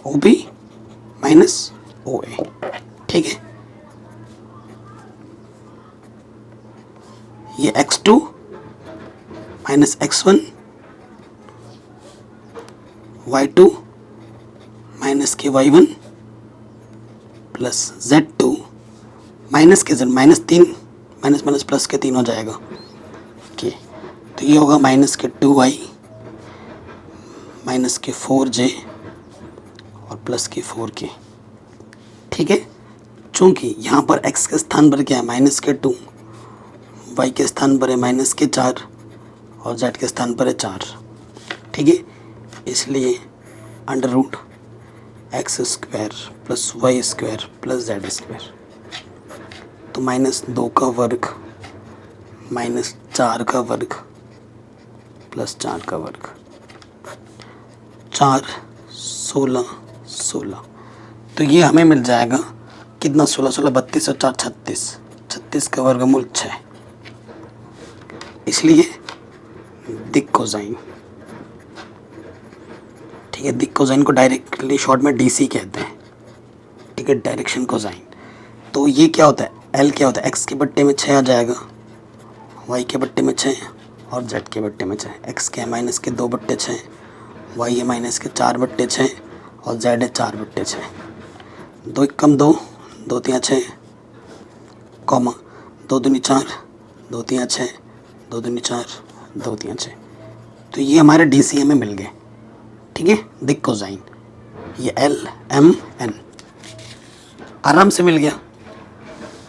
ओ बी माइनस ओ ए, ठीक है। ये x2 minus x1, y2 minus के y1 प्लस z2 माइनस के z, -3 माइनस प्लस के 3 हो जाएगा, ओके। तो ये होगा -2i माइनस के 4j और प्लस के 4k। ठीक है, चूँकि यहाँ पर x के स्थान पर क्या है माइनस के 2, y के स्थान पर है माइनस के 4 और z के स्थान पर है 4। ठीक है, इसलिए under root X square plus Y square plus Z square, तो -2 का वर्ग -4 का वर्ग प्लस 4 का वर्ग, 4 16 16, तो ये हमें मिल जाएगा कितना 16 16 32 और 4 36, 36 का वर्गमूल 6। इसलिए दिक कोसाइन, ठीक है, दिक कोसाइन को डायरेक्टली शॉर्ट में डीसी कहते हैं। ठीक है, डायरेक्शन कोसाइन। तो ये क्या होता है, एल क्या होता है, एक्स के बट्टे में 6 आ जाएगा, वाई के बट्टे में 6 और जेड के बट्टे में 6। एक्स के है माइनस के 2/6, वाई है माइनस के 4/6 और जेड है 4/6। 2 कम 2, 2 3 6, कॉमा 2 दूनी 4, 2 3 6, 2 दूनी 4, 2 3 6। तो ये हमारे डीसी में मिल गए। ठीक है, दिक कोसाइन, ये एल एम एन आराम से मिल गया।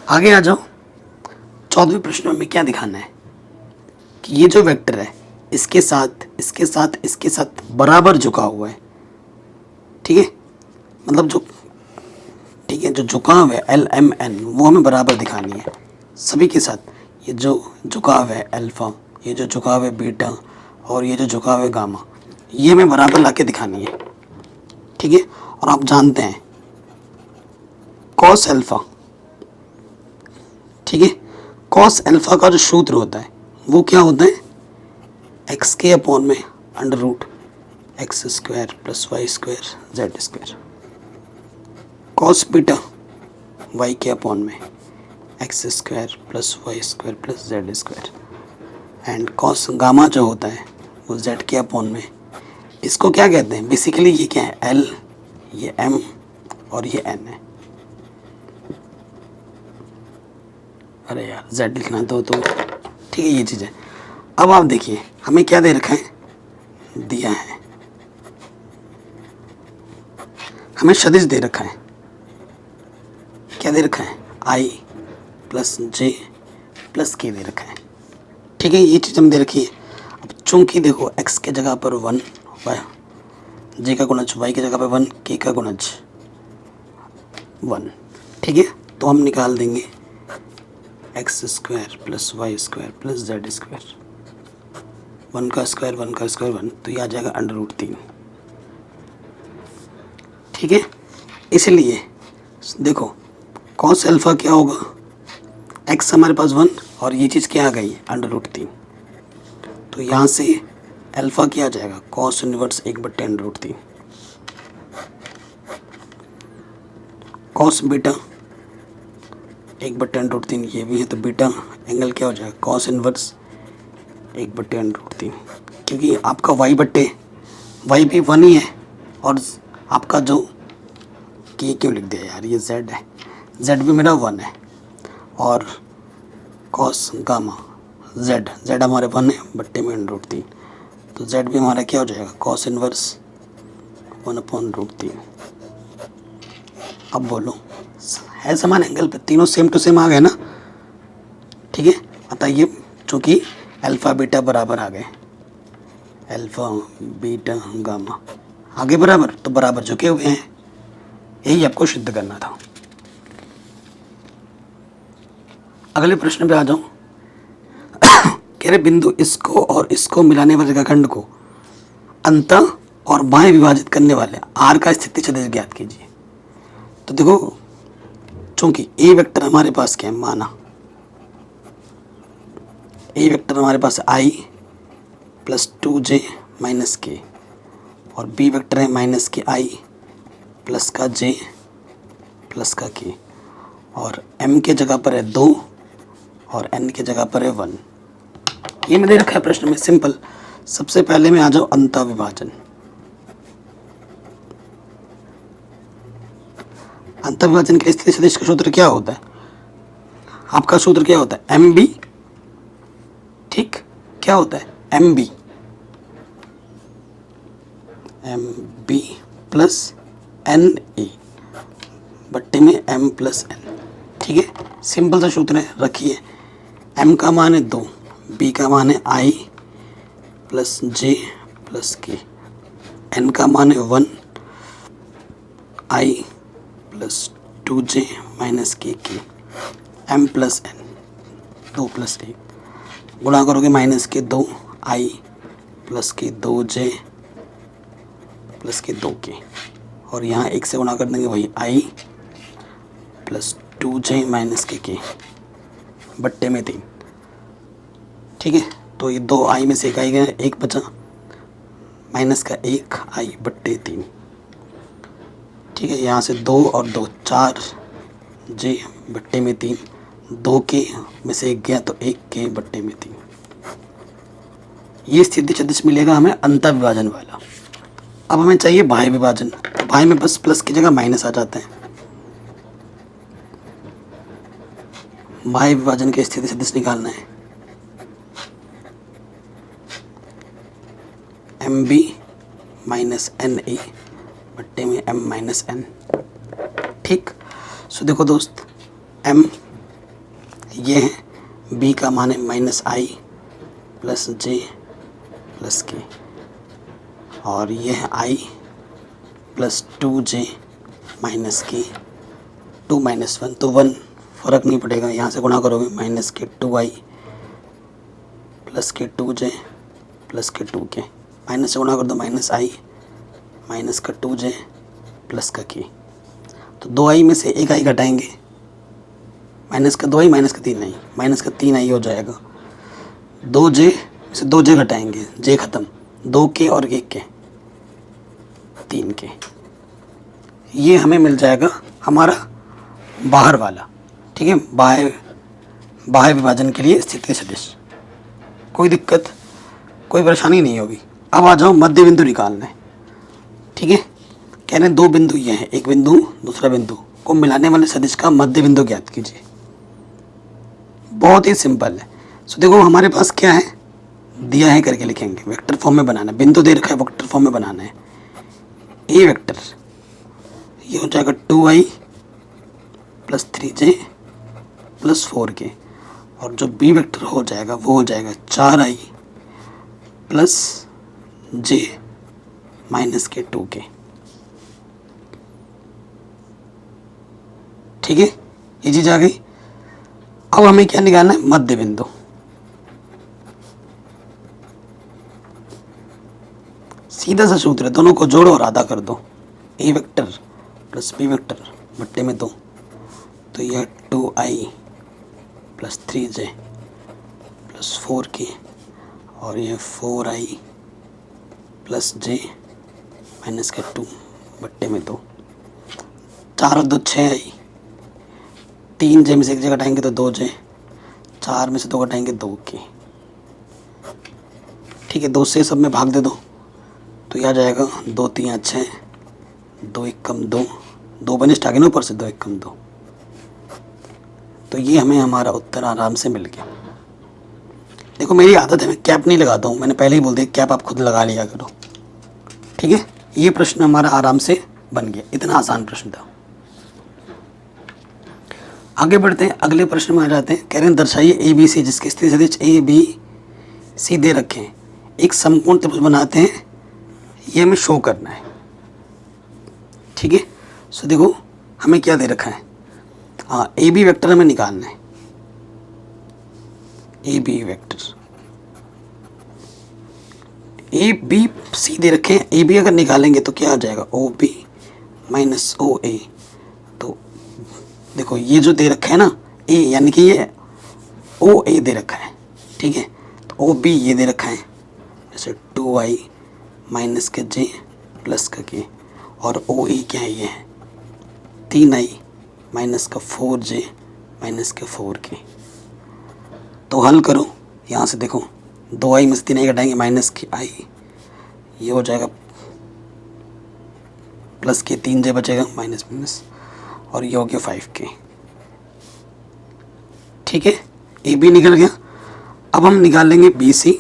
आगे आ जाओ, 14वें प्रश्न में क्या दिखाना है कि ये जो वेक्टर है इसके साथ इसके साथ इसके साथ बराबर झुका हुआ है। ठीक है, मतलब जो, ठीक है, जो झुकाव है एल एम एन वो हमें बराबर दिखानी है सभी के साथ। ये जो झुकाव है अल्फा, ये जो झुकाव है बीटा और ये जो झुकाव है गामा, ये हमें बराबर लाके दिखानी है। ठीक है, और आप जानते हैं कॉस अल्फा, ठीक है, कॉस अल्फा का जो सूत्र होता है वो क्या होता है, एक्स के अपॉन में under root X square plus Y square Z square, cos beta Y के अपॉन में X square plus Y square plus Z square, and cos gamma जो होता है वो जेड के अपॉन में, इसको क्या कहते हैं बेसिकली, ये क्या है एल, ये एम और ये एन है। अरे यार जेड लिखना तो ठीक है, ये चीज़ है। अब आप देखिए हमें क्या दे रखा है, दिया है हमें सदिश दे रखा है, क्या दे रखा है आई प्लस जे प्लस के दे रखा है। ठीक है, ये चीज़ हम दे रखी है। अब चूंकि देखो एक्स के जगह पर 1, जे का गुणज वाई की जगह पर 1, के का गुणज 1। ठीक है, तो हम निकाल देंगे X square plus Y square plus Z square, 1 का स्क्वायर 1 का स्क्वायर 1, तो ये आ जाएगा अंडर रूट 3। ठीक है, इसलिए देखो कॉस अल्फा क्या होगा, एक्स हमारे पास 1 और ये चीज़ क्या आ गई अंडर रूट 3, तो यहाँ से अल्फा क्या आ जाएगा कॉस इनवर्स 1/√3। कॉस बीटा 1/√3 ये भी है, तो बीटा एंगल क्या हो जाएगा कॉस इनवर्स 1/√3, क्योंकि आपका वाई भी 1 ही है और आपका जो ये क्यों लिख दिया यार, ये जेड है, जेड भी मेरा 1 है और कॉस गामा जेड हमारे 1 है बट्टे में √3, तो जेड भी हमारा क्या हो जाएगा कॉस इनवर्स 1/√3। अब बोलो है समान एंगल पे, तीनों सेम टू सेम आ गए ना। ठीक है, बताइए चूँकि अल्फ़ा बीटा बराबर आ गए, अल्फ़ा बीटा गामा आगे बराबर, तो बराबर झुके हुए हैं, यही आपको सिद्ध करना था। अगले प्रश्न पे आ जाओ। कह रहे बिंदु इसको और इसको मिलाने वाले रेखाखंड को अंत और बाएं विभाजित करने वाले आर का स्थिति सदिश ज्ञात कीजिए। तो देखो चूंकि ए वेक्टर हमारे पास क्या है, माना ए वेक्टर हमारे पास आई प्लस 2j माइनस के और बी वेक्टर है माइनस के आई प्लस का j प्लस का के, और m के जगह पर है 2 और n के जगह पर है 1। ये मैंने रखा है प्रश्न में सिंपल। सबसे पहले में आ जाओ अंतः विभाजन। अंतः विभाजन के स्थिति सदिश का सूत्र क्या होता है, आपका सूत्र क्या होता है एम बी। ठीक, क्या होता है M B, M B plus N A बट्टे में एम प्लस एन। ठीक है, सिंपल सा सूत्र है, रखिए। एम का मान है 2, बी का मान है आई प्लस जे प्लस के, एन का मान है 1 आई प्लस 2j माइनस के, एम प्लस एन 2 प्लस 1, गुणा करोगे माइनस के 2 आई प्लस के 2j प्लस के 2k, और यहाँ 1 से गुणा कर देंगे वही आई प्लस 2j माइनस के बट्टे में 3। ठीक है, तो ये 2 आई में से एक आई गया, 1 बचा, माइनस का 1 आई बट्टे 3। ठीक है, यहाँ से 2 और 2 4 जे बट्टे में 3, 2 के में से 1 गया तो 1 के बट्टे में 3। ये स्थिति सदिश मिलेगा हमें अंतर विभाजन वाला। अब हमें चाहिए बाह्य विभाजन, तो बाह्य में बस प्लस की जगह माइनस आ जाते हैं। बाह्य विभाजन के स्थिति सदिश निकालना है, M B minus N A बट्टे में एम माइनस एन। ठीक, सो देखो दोस्त, एम ये है, बी का मान है माइनस आई प्लस जे प्लस के, और ये है आई प्लस 2j माइनस के 2 माइनस 1, तो 1 फ़र्क नहीं पड़ेगा, यहाँ से गुणा करोगे माइनस के 2i प्लस के 2j प्लस के 2k, माइनस से गुणा कर दो माइनस आई माइनस का 2j प्लस का k, तो 2i में से 1i घटाएंगे, माइनस का 2i माइनस का 3i, माइनस का 3i हो जाएगा, 2j में से 2j घटाएंगे, j खत्म, 2k और 1k 3k। ये हमें मिल जाएगा हमारा बाहर वाला। ठीक है, बाह्य विभाजन के लिए स्थिति सदिश। कोई दिक्कत, कोई परेशानी नहीं होगी। अब आ जाओ मध्य बिंदु निकालना है। ठीक है, कह रहे हैं 2 बिंदु ये हैं, एक बिंदु दूसरा बिंदु को मिलाने वाले सदिश का मध्य बिंदु ज्ञात कीजिए। बहुत ही सिंपल है। सो देखो हमारे पास क्या है, दिया है करके लिखेंगे, वेक्टर फॉर्म में बनाना है, बिंदु दे रखा है, वेक्टर फॉर्म में बनाना है। ए वेक्टर ये हो जाएगा 2i plus 3j plus 4k, और जो बी वेक्टर हो जाएगा वो हो जाएगा 4i प्लस j माइनस के 2k। ठीक है, ये चीज आ गई। अब हमें क्या निकालना है, मध्य बिंदु। सीधा सा सूत्र है, दोनों को जोड़ो और आधा कर दो, ए वेक्टर प्लस बी वेक्टर बट्टे में 2, तो यह 2i plus 3j plus 4k, और यह 4i प्लस j माइनस का 2 बट्टे में 2, 4 और 2 6i, 3j में से 1 जगह घटाएंगे तो 2j, 4 में से 2 घटाएंगे 2k। ठीक है, 2 से सब में भाग दे दो, तो यह आ जाएगा 2 3 6, 2 1 कम 2, 2 बनिष्ठ आ गए ना ऊपर से, 2 1 कम 2, तो ये हमें हमारा उत्तर आराम से मिल गया। देखो मेरी आदत है, मैं कैप नहीं लगाता हूँ, मैंने पहले ही बोल दिया कैप आप खुद लगा लिया करो। ठीक है, ये प्रश्न हमारा आराम से बन गया, इतना आसान प्रश्न था। आगे बढ़ते हैं, अगले प्रश्न में आ जाते हैं। कह रहे हैं दर्शाइए ए बी सी जिसके स्थिति सदिश ए बी सी दे रखे हैं, एक समकोण त्रिभुज बनाते हैं, ये हमें शो करना है। ठीक है, सो देखो हमें क्या दे रखा है, हाँ ए बी वेक्टर हमें निकालना है। A B vector A B C दे रखे हैं, ए बी अगर निकालेंगे तो क्या आ जाएगा, ओ बी माइनस ओ ए। तो देखो ये जो दे रखा है ना ए, यानी कि ये ओ ए दे रखा है। ठीक है, तो ओ बी ये दे रखा है, जैसे 2i माइनस के j प्लस का k, और ओ ए क्या है, ये है 3i माइनस का 4j माइनस के 4k। तो हल करो, यहाँ से देखो 2i में से 3i घटाएंगे माइनस की i, ये हो जाएगा प्लस के 3j बचेगा माइनस माइनस, और ये हो गया 5k। ठीक है, ए बी निकल गया। अब हम निकाल लेंगे बी सी।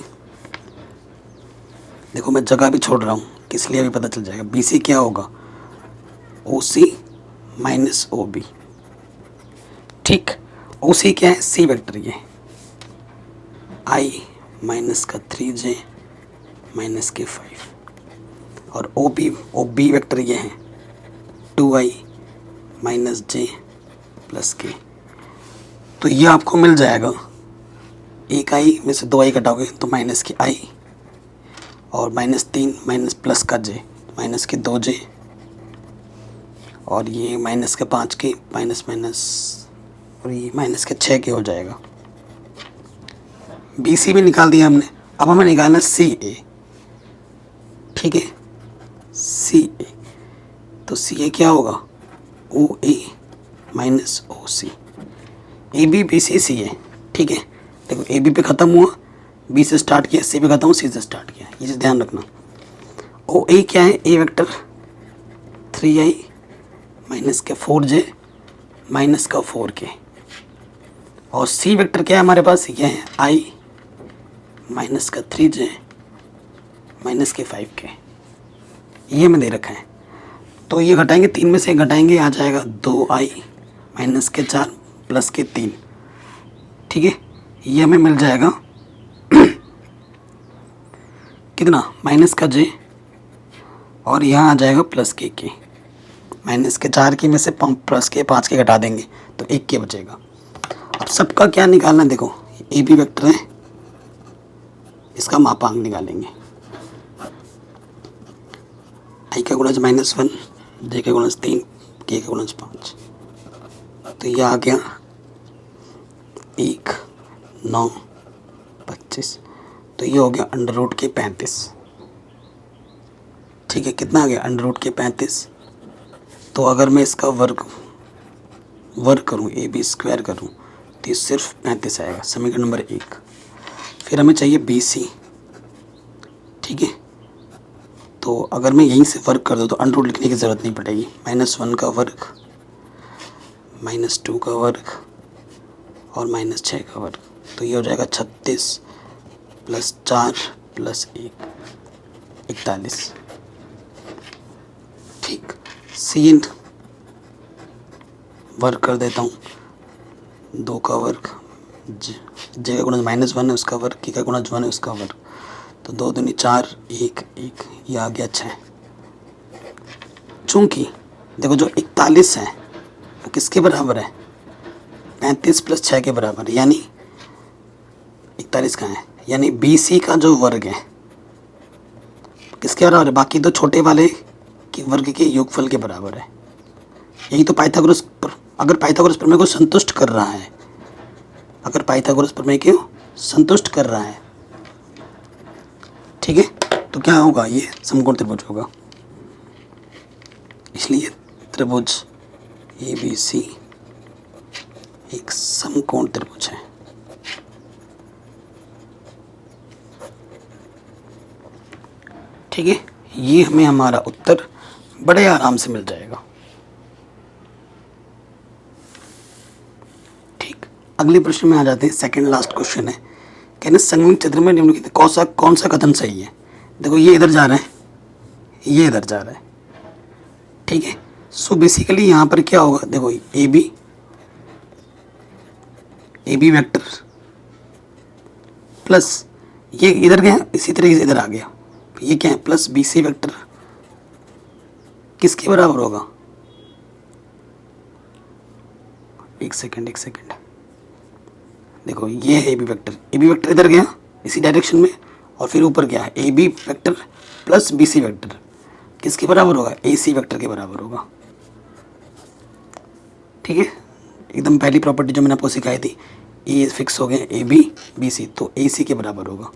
देखो मैं जगह भी छोड़ रहा हूँ किस लिए अभी पता चल जाएगा। बी सी क्या होगा, ओ सी माइनस ओ बी। ठीक, ओ सी क्या है, सी वेक्टर ये आई माइनस का 3j माइनस के 5, और ओ बी वेक्टर ये है 2i माइनस जे प्लस के। तो ये आपको मिल जाएगा, एक आई में से 2i कटाओगे तो माइनस की i, और -3 माइनस प्लस का j माइनस के 2j, और ये माइनस के 5 के माइनस माइनस, और ये माइनस के 6 के हो जाएगा। बी सी भी निकाल दिया हमने। अब हमें निकालना सी ए। ठीक है, सी ए, तो सी ए क्या होगा, O A minus O C. A B B C C A. ठीक है, देखो ए बी पे ख़त्म हुआ, बी से स्टार्ट किया, सी पे ख़त्म हुआ, सी से स्टार्ट किया, ये चीज़ ध्यान रखना। ओ ए क्या है, ए वेक्टर 3i माइनस के 4j माइनस का 4k, और सी वेक्टर क्या है हमारे पास, ये है i माइनस का 3j माइनस के 5k, ये हमें दे रखा है। तो ये घटाएंगे, 3 में से घटाएंगे, आ जाएगा 2i माइनस के 4 प्लस के 3। ठीक है, ये हमें मिल जाएगा कितना, माइनस का j, और यहाँ आ जाएगा प्लस के माइनस के 4 के में से प्लस के 5 के घटा देंगे तो 1 के बचेगा। अब सबका क्या निकालना है, देखो ए बी वेक्टर है, इसका मापांक निकालेंगे। आई का गुणज -1, जे का गुणज 3, के का गुणज 5, तो ये आ गया 1, 9, 25, तो ये हो गया √35। ठीक है, कितना आ गया, √35। तो अगर मैं इसका वर्ग करूँ, ए बी स्क्वायर करूँ, तो ये सिर्फ 35 आएगा, समीकरण नंबर 1। फिर हमें चाहिए बी सी। ठीक है, तो अगर मैं यहीं से वर्ग कर दूँ तो अंडर रूट लिखने की ज़रूरत नहीं पड़ेगी। -1 का वर्ग, -2 का वर्ग, और -6 का वर्ग, तो ये हो जाएगा 36 + 4 + 1 41। ठीक, सी वर्ग कर देता हूँ, 2 का वर्ग, जे का गुणज -1 है उसका वर्ग, के का गुणज 1 है उसका वर्ग, तो 2 दूनी 4, 1 1, ये आ गया 6। चूँकि देखो जो 41 है वो किसके बराबर है, 35 + 6 के बराबर, यानी 41 कहाँ है, यानी बी सी का जो वर्ग है किसके बराबर है, बाकी दो छोटे वाले के वर्ग के योगफल के बराबर है। यही तो पाइथागोरस, अगर पाइथागोरस प्रमेय को संतुष्ट कर रहा है, अगर पाइथागोरस प्रमेय को संतुष्ट कर रहा है, ठीक है, तो क्या होगा, ये समकोण त्रिभुज होगा। इसलिए त्रिभुज ए बी सी एक समकोण त्रिभुज है। ठीक है, ये हमें हमारा उत्तर बड़े आराम से मिल जाएगा। ठीक, अगले प्रश्न में आ जाते हैं। सेकंड लास्ट क्वेश्चन है, कहने संगणक चित्र में निम्नलिखित कौन सा कथन सही है। देखो ये इधर जा रहा है, ये इधर जा रहा है। ठीक है, सो बेसिकली यहाँ पर क्या होगा, देखो ए बी वेक्टर प्लस ये इधर गया, इसी तरीके से इधर आ गया, ये क्या है, प्लस बी सी वेक्टर किसके बराबर होगा, एक सेकंड, देखो ये है ए बी वेक्टर इधर गया इसी डायरेक्शन में, और फिर ऊपर गया है A B vector plus B C vector किसके बराबर होगा, ए सी वेक्टर के बराबर होगा। ठीक है, एकदम पहली प्रॉपर्टी जो मैंने आपको सिखाई थी, ए फिक्स हो गया ए बी सी, तो ए सी के बराबर होगा।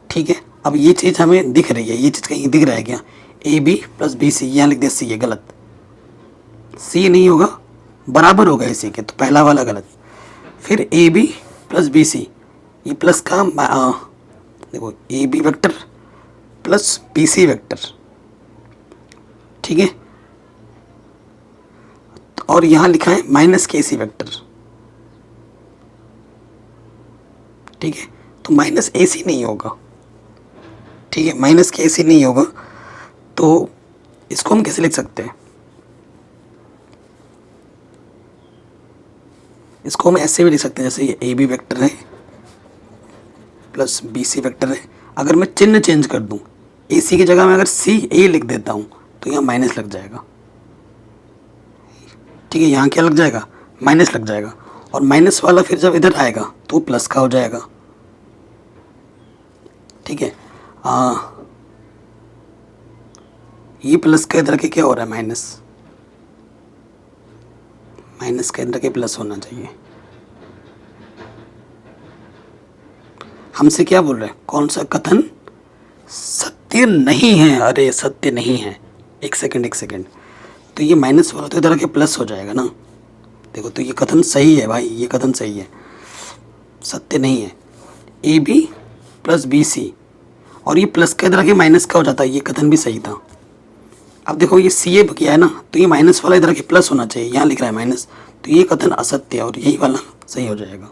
ठीक है, अब ये चीज़ हमें दिख रही है, ये चीज़ कहीं दिख रहा है क्या, A B plus B C, यहाँ लिख दिया सी है, गलत, सी नहीं होगा, बराबर होगा ए सी के, तो पहला वाला गलत। फिर A B plus B C, ये प्लस का देखो A B vector plus B C vector, ठीक है, और यहाँ लिखा है माइनस के सी वेक्टर। ठीक है, तो माइनस ए सी नहीं होगा। ठीक है, माइनस के सी नहीं होगा, तो इसको हम कैसे लिख सकते हैं? इसको हम ऐसे भी लिख सकते हैं, जैसे ये ए बी वेक्टर है प्लस बी सी वेक्टर है। अगर मैं चिन्ह चेंज कर दूं, ए सी की जगह में अगर सी ए लिख देता हूं तो यहाँ माइनस लग जाएगा। ठीक है, यहाँ क्या लग जाएगा? माइनस लग जाएगा। और माइनस वाला फिर जब इधर आएगा तो प्लस का हो जाएगा। ठीक है, ये प्लस का इधर के क्या हो रहा है? माइनस। माइनस का इधर के प्लस होना चाहिए। हमसे क्या बोल रहे हैं? कौन सा कथन सत्य नहीं है? अरे सत्य नहीं है। एक सेकंड, तो ये माइनस वाला तो इधर के प्लस हो जाएगा ना। देखो, तो ये कथन सही है भाई, ये कथन सही है, सत्य नहीं है। A B plus B C, और ये प्लस का इधर के माइनस का हो जाता है, ये कथन भी सही था। अब देखो, ये सी ए किया है ना, तो ये माइनस वाला इधर के प्लस होना चाहिए, यहाँ लिख रहा है माइनस, तो ये कथन असत्य है और यही वाला सही हो जाएगा।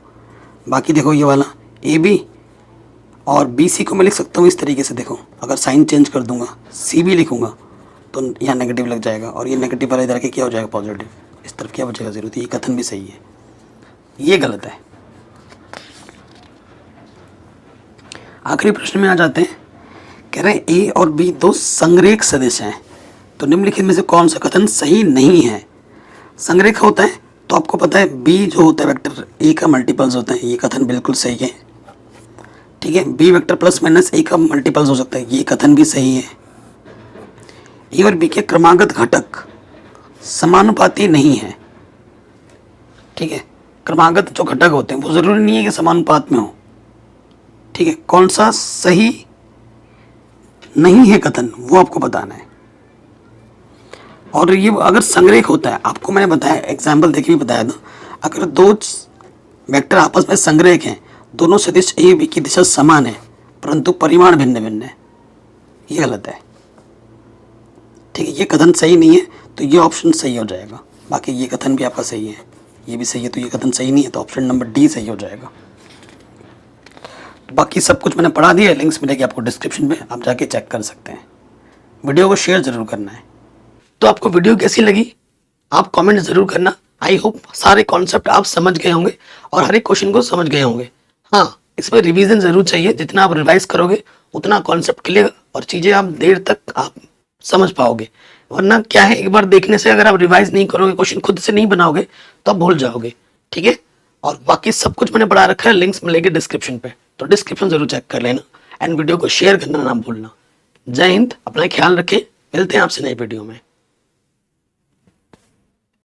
बाकी देखो, ये वाला ए बी और बी सी को मैं लिख सकता हूँ इस तरीके से। देखो, अगर साइन चेंज कर दूंगा, सी बी लिखूंगा तो यहाँ नेगेटिव लग जाएगा, और ये नेगेटिव वाला इधर के क्या हो जाएगा? पॉजिटिव। इस तरफ क्या बचेगा? जीरो। तो ये कथन भी सही है, ये गलत है। आखिरी प्रश्न में आ जाते हैं। कह रहे हैं ए और बी दो संरेख सदिश हैं, तो निम्नलिखित में से कौन सा कथन सही नहीं है? संरेख होता है तो आपको पता है बी जो होता है वेक्टर ए का मल्टीपल्स होता है, ये कथन बिल्कुल सही है। ठीक है, बी वेक्टर प्लस माइनस ए का मल्टीपल्स हो सकता है, ये कथन भी सही है। ए और बी के क्रमागत घटक समानुपाती नहीं है। ठीक है, क्रमागत जो घटक होते हैं वो जरूरी नहीं है कि समानुपात में हो। ठीक है, कौन सा सही नहीं है कथन, वो आपको बताना है। और ये अगर संरेख होता है, आपको मैंने बताया, एग्जाम्पल देके भी बताया था, अगर दो वेक्टर आपस में संरेख हैं, दोनों सदिश ए बी की दिशा समान है परंतु परिमाण भिन्न भिन्न है, ये गलत है। ठीक है, ये कथन सही नहीं है, तो ये ऑप्शन सही हो जाएगा। बाकी ये कथन भी आपका सही है, ये भी सही है, तो ये कथन सही नहीं है, तो ऑप्शन नंबर डी सही हो जाएगा। तो बाकी सब कुछ मैंने पढ़ा दिया है, लिंक्स मिलेगी आपको डिस्क्रिप्शन में, आप जाके चेक कर सकते हैं। वीडियो को शेयर जरूर करना है। तो आपको वीडियो कैसी लगी आप कमेंट जरूर करना। आई होप सारे कॉन्सेप्ट आप समझ गए होंगे और हर एक क्वेश्चन को समझ गए होंगे। हाँ, इसमें रिवीजन जरूर चाहिए, जितना आप रिवाइज करोगे उतना कॉन्सेप्ट क्लियर और चीज़ें आप देर तक आप समझ पाओगे। वरना क्या है, एक बार देखने से अगर आप रिवाइज नहीं करोगे, क्वेश्चन खुद से नहीं बनाओगे तो आप भूल जाओगे। ठीक है, और बाकी सब कुछ मैंने पढ़ा रखा है, लिंक्स मिलेंगे डिस्क्रिप्शन पे, तो डिस्क्रिप्शन जरूर चेक कर लेना एंड वीडियो को शेयर करना ना भूलना। जय हिंद, अपना ख्याल रखें, मिलते हैं आपसे नई वीडियो में।